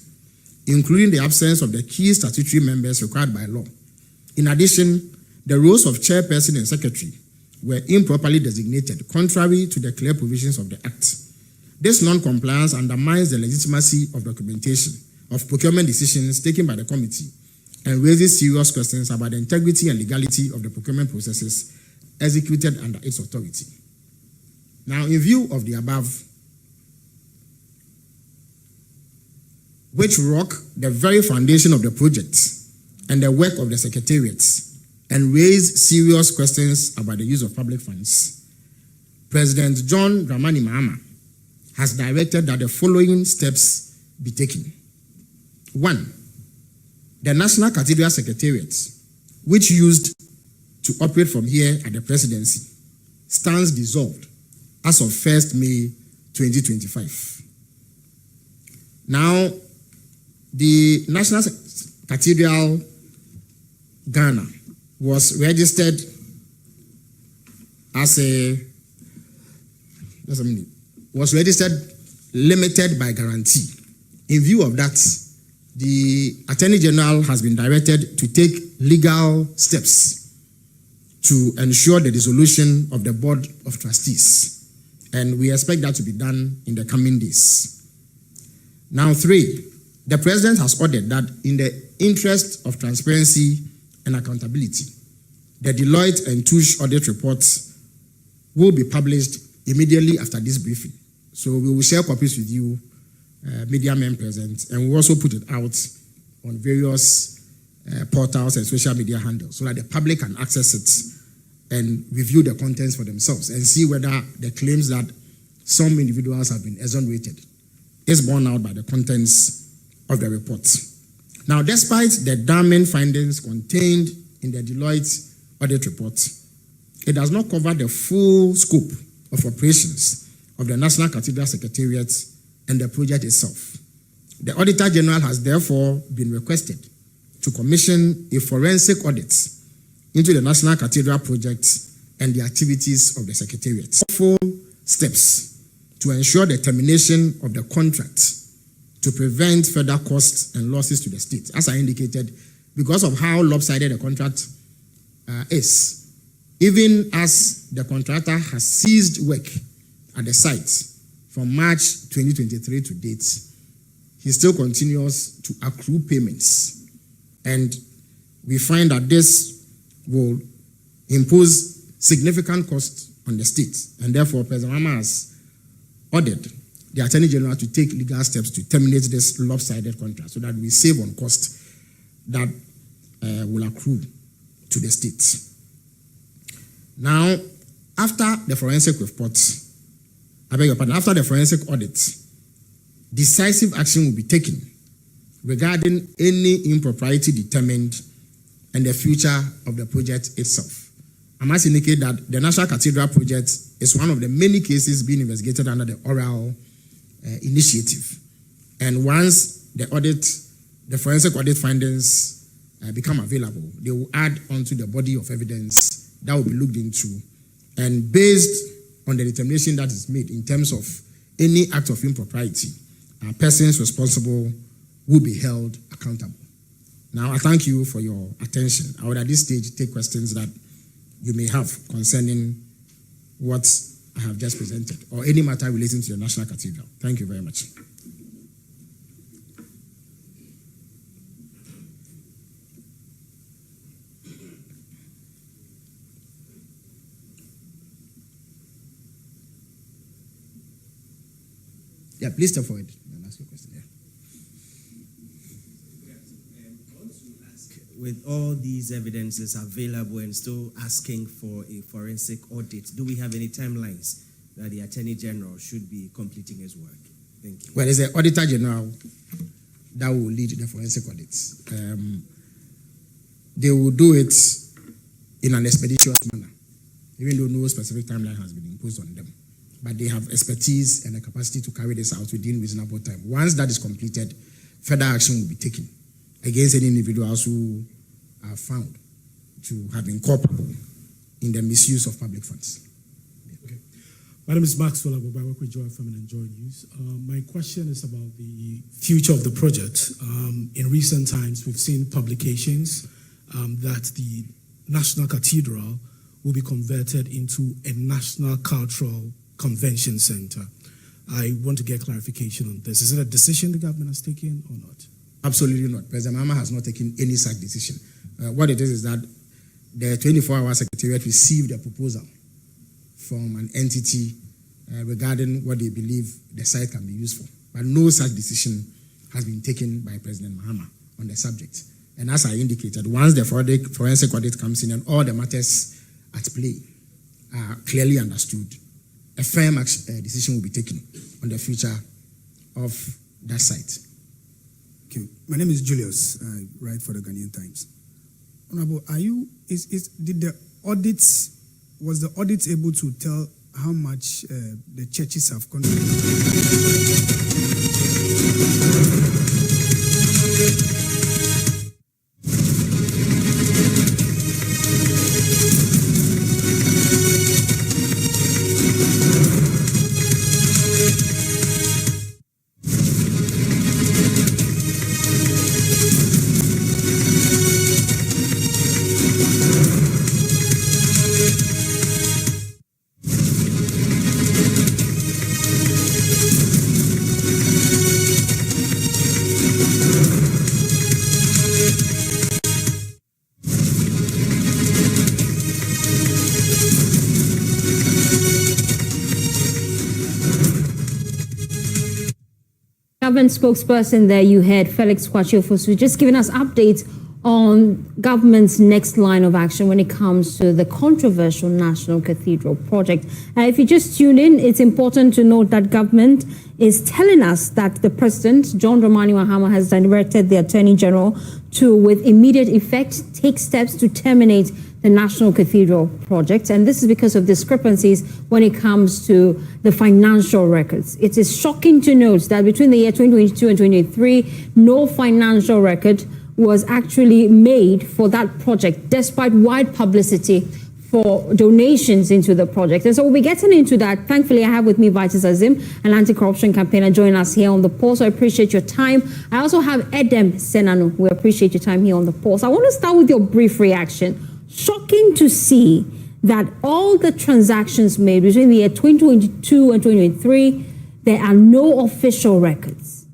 including the absence of the key statutory members required by law, In addition, the roles of chairperson and secretary were improperly designated, contrary to the clear provisions of the Act. This non-compliance undermines the legitimacy of documentation of procurement decisions taken by the committee and raises serious questions about the integrity and legality of the procurement processes executed under its authority. Now, in view of the above, which rock the very foundation of the project and the work of the secretariat and raise serious questions about the use of public funds, President John Dramani Mahama has directed that the following steps be taken. 1. The National Cathedral Secretariat, which used to operate from here at the presidency, stands dissolved as of 1st May 2025. Now, the National Cathedral Ghana was registered as limited by guarantee. In view of that, the Attorney General has been directed to take legal steps to ensure the dissolution of the Board of Trustees. And we expect that to be done in the coming days. Now, 3, the President has ordered that in the interest of transparency and accountability, the Deloitte and Touche audit reports will be published immediately after this briefing. So we will share copies with you, media men present, and we'll also put it out on various portals and social media handles so that the public can access it and review the contents for themselves and see whether the claims that some individuals have been exonerated is borne out by the contents of the report. Now, despite the damning findings contained in the Deloitte audit report, it does not cover the full scope of operations of the National Cathedral Secretariat and the project itself. The Auditor General has therefore been requested to commission a forensic audit into the National Cathedral project and the activities of the Secretariat. Full steps to ensure the termination of the contract to prevent further costs and losses to the state. As I indicated, because of how lopsided the contract is, even as the contractor has ceased work at the site from March 2023 to date, he still continues to accrue payments. And we find that this will impose significant costs on the state. And therefore, President Mahama has ordered the Attorney General to take legal steps to terminate this lopsided contract so that we save on cost that will accrue to the state. Now, after the forensic report, after the forensic audit, decisive action will be taken regarding any impropriety determined and the future of the project itself. I must indicate that the National Cathedral project is one of the many cases being investigated under the oral initiative. And once the forensic audit findings become available, they will add onto the body of evidence that will be looked into. And based on the determination that is made in terms of any act of impropriety, persons responsible will be held accountable. Now, I thank you for your attention. I would at this stage take questions that you may have concerning what I have just presented or any matter relating to the National Cathedral. Thank you very much. Yeah, please step forward and ask your question. Yeah. With all these evidences available and still asking for a forensic audit, do we have any timelines that the Attorney General should be completing his work? Thank you. Well, there's an Auditor General that will lead the forensic audits. They will do it in an expeditious manner, even though no specific timeline has been imposed on them. But they have expertise and the capacity to carry this out within reasonable time. Once that is completed, further action will be taken against any individuals who are found to have been culpable in the misuse of public funds. Okay. My name is Maxwell Agoba. I work with JoyFM and JoyNews. My question is about the future of the project. In recent times, we've seen publications that the National Cathedral will be converted into a National Cultural Convention Center. I want to get clarification on this. Is it a decision the government has taken or not? Absolutely not. President Mahama has not taken any such decision. What it is that the 24-hour Secretariat received a proposal from an entity regarding what they believe the site can be used for. But no such decision has been taken by President Mahama on the subject. And as I indicated, once the forensic audit comes in and all the matters at play are clearly understood, a firm decision will be taken on the future of that site. Okay. My name is Julius. I write for the Ghanaian Times. Honorable, was the audit able to tell how much the churches have contributed? Government spokesperson there, you heard Felix Kwakye-Ofosu just giving us updates on government's next line of action when it comes to the controversial National Cathedral project. If you just tune in, it's important to note that government is telling us that the President, John Dramani Mahama, has directed the Attorney General to, with immediate effect, take steps to terminate the National Cathedral project. And this is because of discrepancies when it comes to the financial records. It is shocking to note that between the year 2022 and 2023, no financial record was actually made for that project, despite wide publicity for donations into the project. And so we'll be getting into that. Thankfully, I have with me Vitus Azim, an anti-corruption campaigner, joining us here on the pulse. I appreciate your time. I also have Edem Senanu. We appreciate your time here on the pulse. I want to start with your brief reaction. Shocking to see that all the transactions made between the year 2022 and 2023, there are no official records.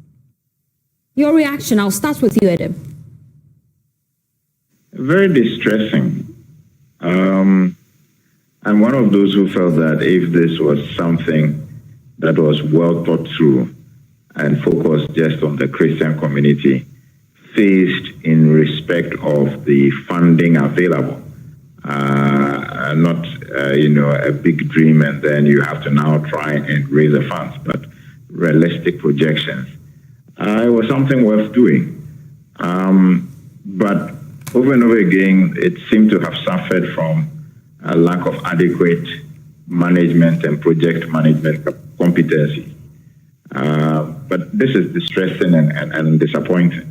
Your reaction, I'll start with you, Edem. Very distressing. I'm one of those who felt that if this was something that was well thought through and focused just on the Christian community, faced in respect of the funding available, not a big dream and then you have to now try and raise the funds, but realistic projections. It was something worth doing. But over and over again, it seemed to have suffered from a lack of adequate management and project management competency. But this is distressing and disappointing.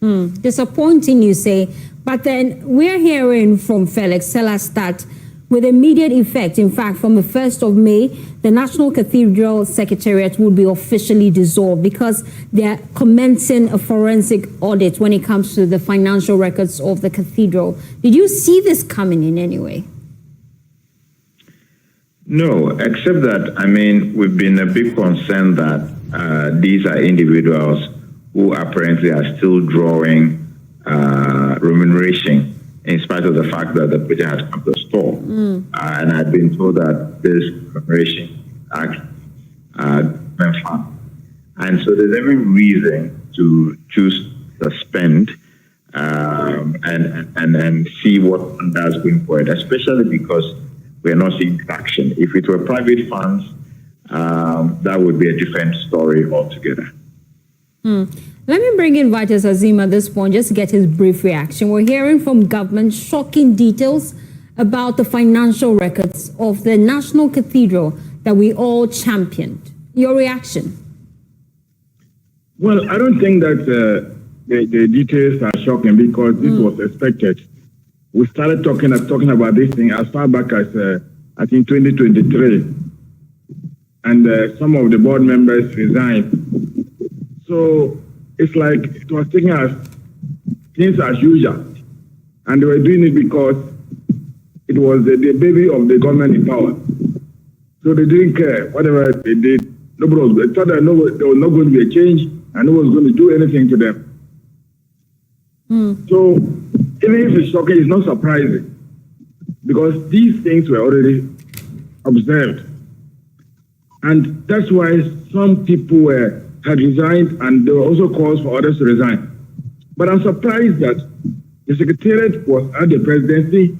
Disappointing, you say. But then we're hearing from Felix tell us that with immediate effect, in fact, from the 1st of May, the National Cathedral Secretariat will be officially dissolved because they're commencing a forensic audit when it comes to the financial records of the cathedral. Did you see this coming in any way? No, except that, we've been a bit concerned that these are individuals who apparently are still drawing remuneration in spite of the fact that the project has come to a stall. And I've been told that this remuneration actually went fund. And so there's every reason to choose to suspend and see what one does going forward, especially because we're not seeing traction. If it were private funds, that would be a different story altogether. Let me bring in Vitus Azim at this point just to get his brief reaction. We're hearing from government shocking details about the financial records of the National Cathedral that we all championed. Your reaction? Well, I don't think that the details are shocking because this was expected. We started talking about this thing as far back as, I think, 2023. And some of the board members resigned. So it's like it was taking us things as usual. And they were doing it because it was the baby of the government in power. So they didn't care. Whatever they did, nobody was, they thought that there was not going to be a change and no one was going to do anything to them. So even if it's shocking, it's not surprising because these things were already observed. And that's why some people had resigned and there were also calls for others to resign. But I'm surprised that the Secretariat was at the presidency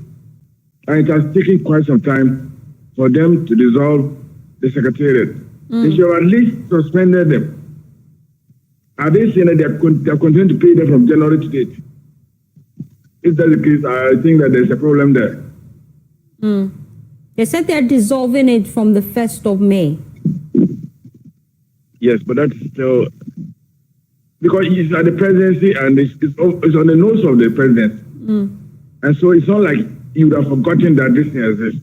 and it has taken quite some time for them to dissolve the Secretariat. They should have at least suspended them. Are they saying that they're continuing to pay them from January to date? If that's the case, I think that there's a problem there. They said they're dissolving it from the 1st of May. Yes, but that's still... Because it's at the presidency and it's on the nose of the president. And so it's not like you would have forgotten that this thing exists.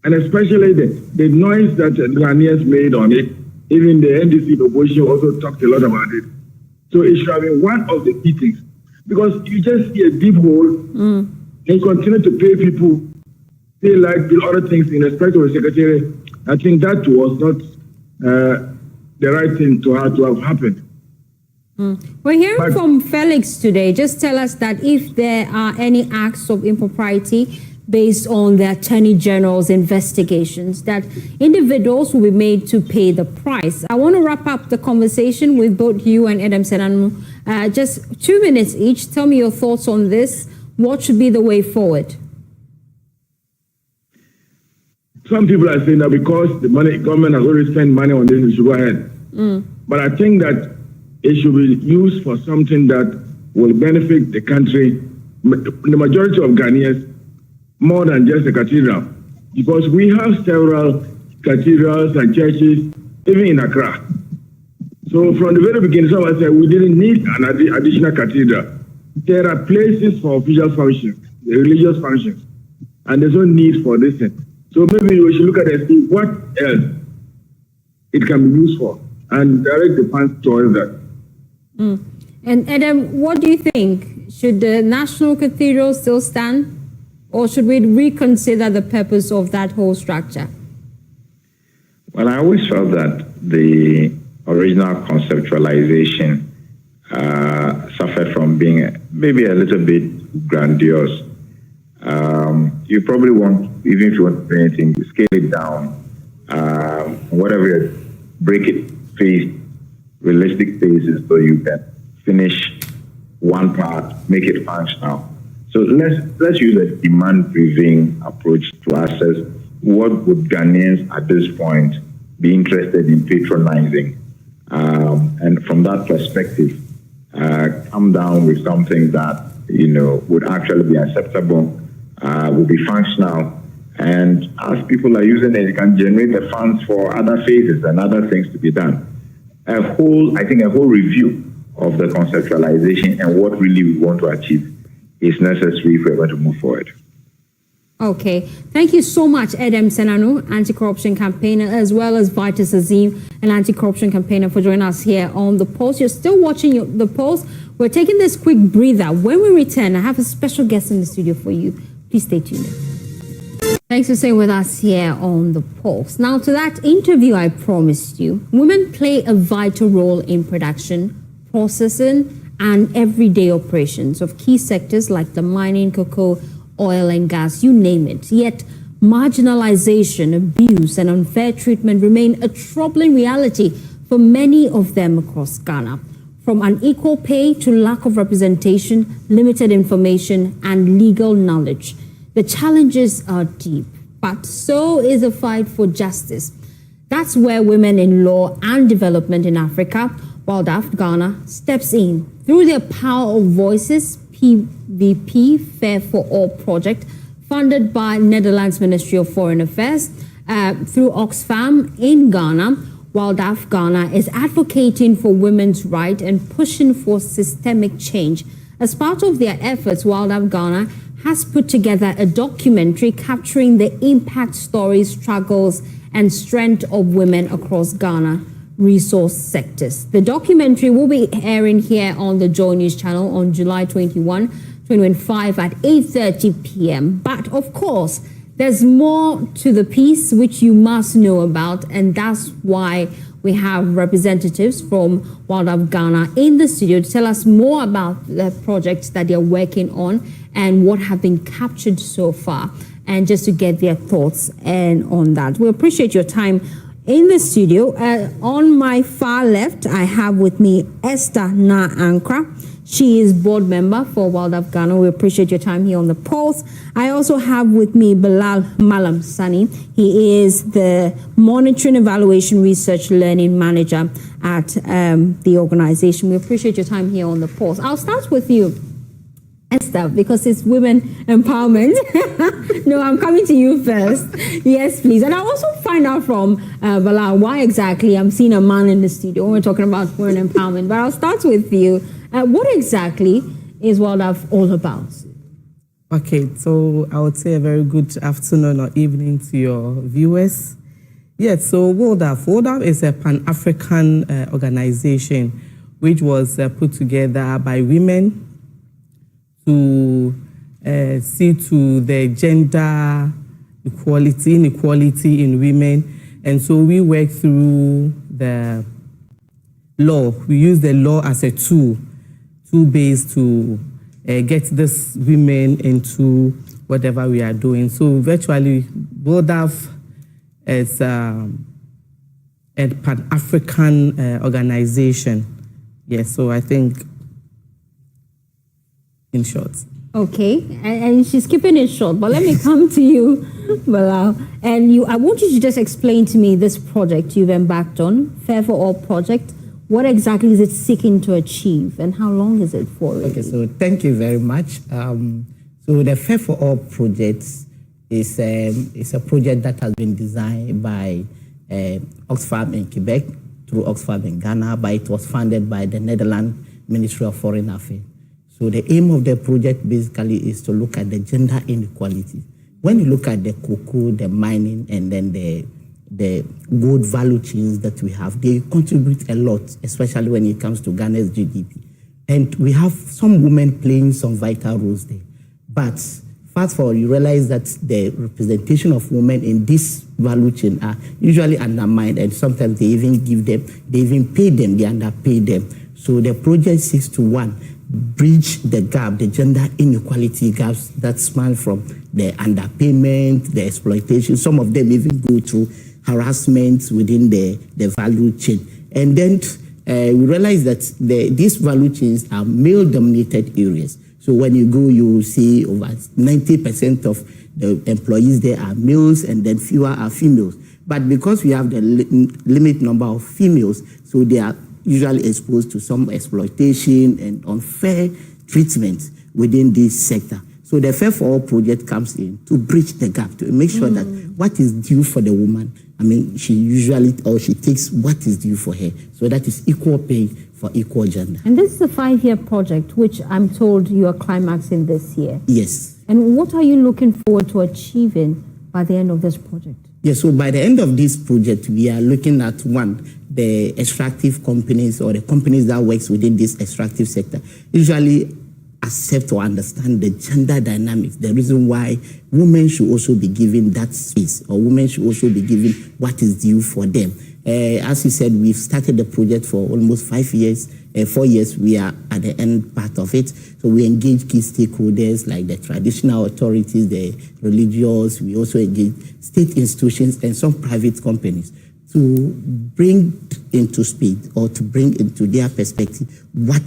And especially the noise that the Ghanaians made on it, even the NDC opposition also talked a lot about it. So it should have been one of the key things. Because you just see a deep hole and you continue to pay people, they like the other things in respect of the secretary. I think that was not the right thing to have happened. We're hearing from Felix today. Just tell us that if there are any acts of impropriety based on the Attorney General's investigations, that individuals will be made to pay the price. I want to wrap up the conversation with both you and Adam Senanu. Just 2 minutes each. Tell me your thoughts on this. What should be the way forward? Some people are saying that because the government has already spent money on this, it should go ahead. But I think that it should be used for something that will benefit the country, the majority of Ghanaians, more than just the cathedral. Because we have several cathedrals and churches, even in Accra. So from the very beginning, someone said we didn't need an additional cathedral. There are places for official functions, religious functions, and there's no need for this thing. So maybe we should look at it and see what else it can be used for and direct the funds towards that. And Adam, what do you think? Should the National Cathedral still stand? Or should we reconsider the purpose of that whole structure? Well, I always felt that the original conceptualization suffered from being maybe a little bit grandiose. You probably want, even if you want to do anything, scale it down. Whatever, break it, phase, realistic phases so you can finish one part, make it functional. So let's use a demand-driven approach to assess what would Ghanaians at this point be interested in patronizing, and from that perspective, come down with something that would actually be acceptable, would be functional, and as people are using it, it can generate the funds for other phases and other things to be done. I think a whole review of the conceptualization and what really we want to achieve is necessary if we're going to move forward. Okay. Thank you so much, Adam Senanu, anti-corruption campaigner, as well as Vitus Azim, an anti-corruption campaigner, for joining us here on The Pulse. You're still watching The Pulse. We're taking this quick breather. When we return, I have a special guest in the studio for you. Please stay tuned. Thanks for staying with us here on The Pulse. Now, to that interview I promised you, women play a vital role in production, processing, and everyday operations of key sectors like the mining, cocoa, oil and gas, you name it. Yet, marginalization, abuse, and unfair treatment remain a troubling reality for many of them across Ghana. From unequal pay to lack of representation, limited information, and legal knowledge. The challenges are deep, but so is a fight for justice. That's where Women in Law and Development in Africa, WALDAF Ghana, steps in. Through their Power of Voices, PVP, Fair for All project, funded by Netherlands Ministry of Foreign Affairs, through Oxfam in Ghana, WALDAF Ghana is advocating for women's rights and pushing for systemic change. As part of their efforts, WALDAF Ghana has put together a documentary capturing the impact, stories, struggles, and strength of women across Ghana. resource sectors. The documentary will be airing here on the JoyNews channel on July 21, 2025 at 8:30 p.m. But of course, there's more to the piece which you must know about, and that's why we have representatives from Wildlife Ghana in the studio to tell us more about the projects that they're working on and what have been captured so far, and just to get their thoughts and on that. We appreciate your time in the studio. On my far left, I have with me Esther Na Ankra. She is board member for Wildlife Ghana. We appreciate your time here on the Pulse. I also have with me Bilal Malam Sani. He is the Monitoring, Evaluation, Research, Learning Manager at the organization. We appreciate your time here on the Pulse. I'll start with you, Esther, because it's women empowerment. No, I'm coming to you first. Yes, please. And I'll also find out from Bilal why exactly I'm seeing a man in the studio when we're talking about women empowerment. But I'll start with you. What exactly is Wildlife all about? Okay, so I would say a very good afternoon or evening to your viewers. Yes, so Wildlife is a Pan-African organization which was put together by women to see to the gender inequality in women. And so we work through the law. We use the law as a tool based to get these women into whatever we are doing. So virtually, Wildlife is a Pan-African organization. Yes, so I think in short. Okay, and she's keeping it short, but let me come to you, Bilal. And I want you to just explain to me this project you've embarked on, Fair for All project. What exactly is it seeking to achieve, and how long is it for? Really? Okay, so thank you very much. So the Fair for All project is a project that has been designed by Oxfam in Quebec through Oxfam in Ghana, but it was funded by the Netherlands Ministry of Foreign Affairs. So the aim of the project basically is to look at the gender inequality. When you look at the cocoa, the mining, and then the gold value chains that we have, they contribute a lot, especially when it comes to Ghana's GDP. And we have some women playing some vital roles there. But fast forward, you realize that the representation of women in this value chain are usually undermined, and sometimes they even pay them, they underpay them. So the project seeks to, bridge the gap, the gender inequality gaps that span from the underpayment, the exploitation. Some of them even go through harassment within the value chain. And then we realize that these value chains are male-dominated areas. So when you go, you will see over 90% of the employees there are males, and then fewer are females. But because we have the limit number of females, so they are usually exposed to some exploitation and unfair treatment within this sector. So the Fair for All project comes in to bridge the gap, to make sure that what is due for the woman, she takes what is due for her. So that is equal pay for equal gender. And this is a 5-year project, which I'm told you are climaxing this year. Yes. And what are you looking forward to achieving by the end of this project? Yes, so by the end of this project, we are looking at the extractive companies or the companies that works within this extractive sector usually accept or understand the gender dynamics, the reason why women should also be given that space, or women should also be given what is due for them. As you said, we've started the project for almost 5 years. 4 years, we are at the end part of it. So we engage key stakeholders like the traditional authorities, the religious. We also engage state institutions and some private companies to bring into speed or to bring into their perspective what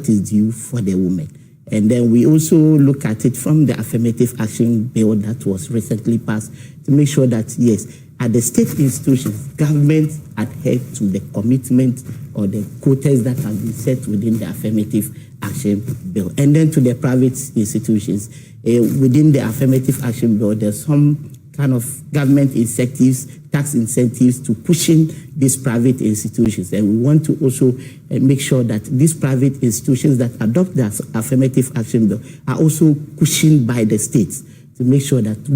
is due for the women. And then we also look at it from the affirmative action bill that was recently passed to make sure that, yes, at the state institutions, government adhere to the commitment or the quotas that have been set within the affirmative action bill. And then to the private institutions, within the affirmative action bill, there's some kind of government incentives, tax incentives to pushing these private institutions. And we want to also make sure that these private institutions that adopt the affirmative action bill are also cushioned by the states to make sure that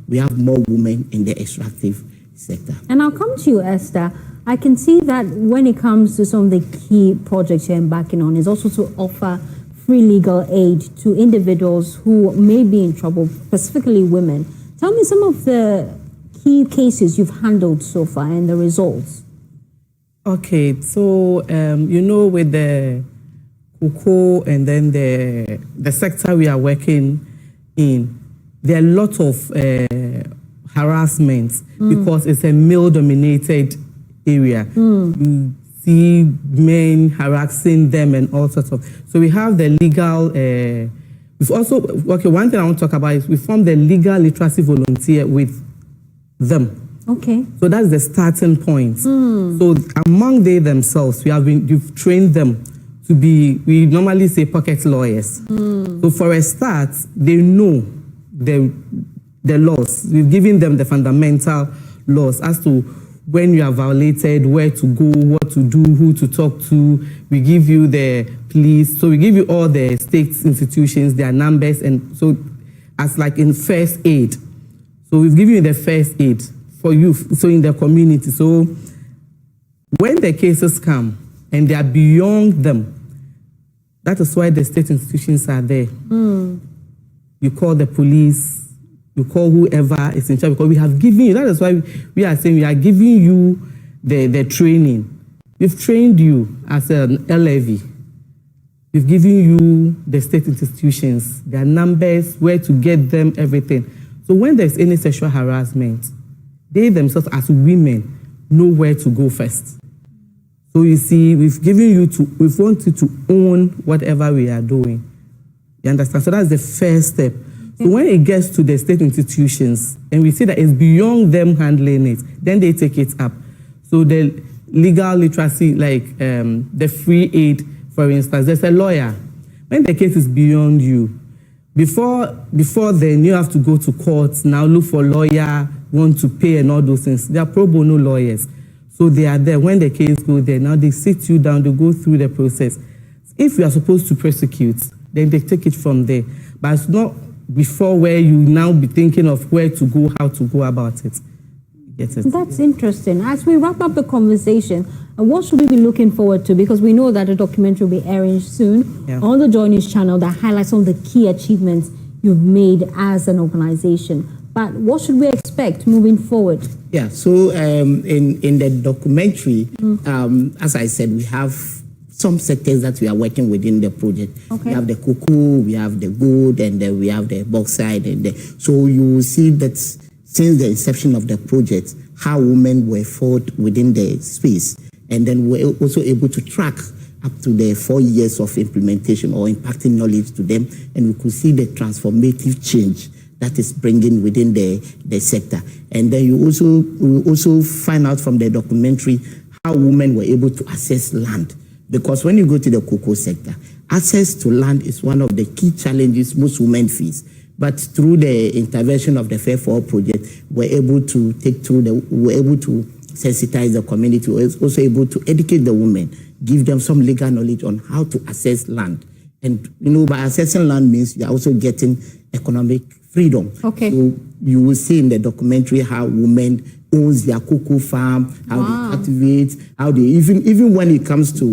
we have more women in the extractive sector. And I'll come to you, Esther. I can see that when it comes to some of the key projects you're embarking on, is also to offer free legal aid to individuals who may be in trouble, specifically women. Tell me some of the key cases you've handled so far and the results. Okay, so with the cocoa and then the sector we are working in, there are a lot of harassment because it's a male-dominated area. You see men harassing them and all sorts of. So we have the legal. We've also one thing I want to talk about is we formed the legal literacy volunteer with them. Okay. So that's the starting point. So among they themselves, you've trained them to be, we normally say pocket lawyers. So for a start, they know the laws. We've given them the fundamental laws as to when you are violated, where to go, what to do, who to talk to. We give you the police. So we give you all the state institutions, their numbers, and so as like in first aid. So we've given you the first aid for you, so in the community. So when the cases come and they are beyond them, that is why the state institutions are there. You call the police, you call whoever is in charge, because we have given you, that is why we are saying we are giving you the training. We've trained you as an LAV. We've given you the state institutions, their numbers, where to get them, everything. So when there's any sexual harassment, they themselves as women know where to go first. So you see, we want you to own whatever we are doing. You understand? So that's the first step. So when it gets to the state institutions and we see that it's beyond them handling it, then they take it up. So the legal literacy, like the free aid, for instance, there's a lawyer. When the case is beyond you, before then you have to go to court, now look for a lawyer, want to pay and all those things. They are pro bono lawyers. So they are there. When the case goes there, now they sit you down, they go through the process. If you are supposed to prosecute, then they take it from there. But it's not before where you now be thinking of where to go, how to go about it. Get it? That's interesting. As we wrap up the conversation, what should we be looking forward to? Because we know that a documentary will be airing soon on the JoyNews channel that highlights some of the key achievements you've made as an organization. But what should we expect moving forward? Yeah, so in the documentary, as I said, we have some sectors that we are working within the project. Okay. We have the cocoa, we have the gold, and then we have the bauxite. So you will see that since the inception of the project, how women were fought within the space. And then we're also able to track up to the 4 years of implementation or impacting knowledge to them. And we could see the transformative change that is bringing within the sector. And then you also find out from the documentary how women were able to access land. Because when you go to the cocoa sector, access to land is one of the key challenges most women face. But through the intervention of the Fair for All project, we're able to sensitize the community. We're also able to educate the women, give them some legal knowledge on how to access land. And by accessing land means you're also getting economic freedom. Okay. So you will see in the documentary how women owns their cocoa farm, how they cultivate, how they even when it comes to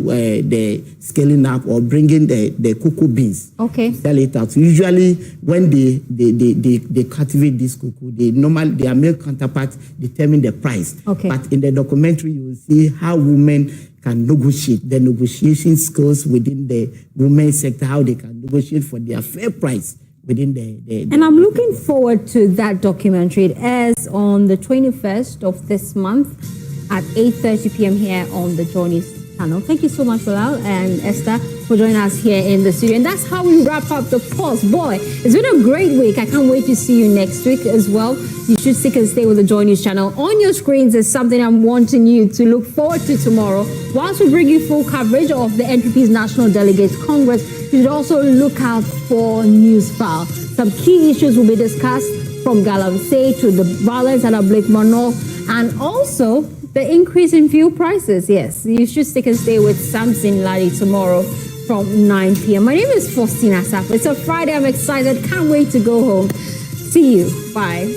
the scaling up or bringing the cocoa beans, sell it out. So usually when they cultivate this cocoa, their male counterparts determine the price. Okay. But in the documentary, you will see how women can negotiate, the negotiation skills within the women's sector, how they can negotiate for their fair price within the And I'm looking forward to that documentary. It airs on the 21st of this month at 8:30 p.m. here on the JoyNews channel. Thank you so much, Bilal and Esther, for joining us here in the studio. And that's how we wrap up the pause. Boy, it's been a great week. I can't wait to see you next week as well. You should stick and stay with the JoyNews channel. On your screens is something I'm wanting you to look forward to tomorrow. Whilst we bring you full coverage of the NPP's National Delegates Congress, you should also look out for News File. Some key issues will be discussed, from Galamsey to the violence at Blake Manor, and also the increase in fuel prices. Yes, you should stick and stay with Samson Ladi tomorrow from 9 p.m. My name is Faustina Saf. It's a Friday. I'm excited. Can't wait to go home. See you. Bye.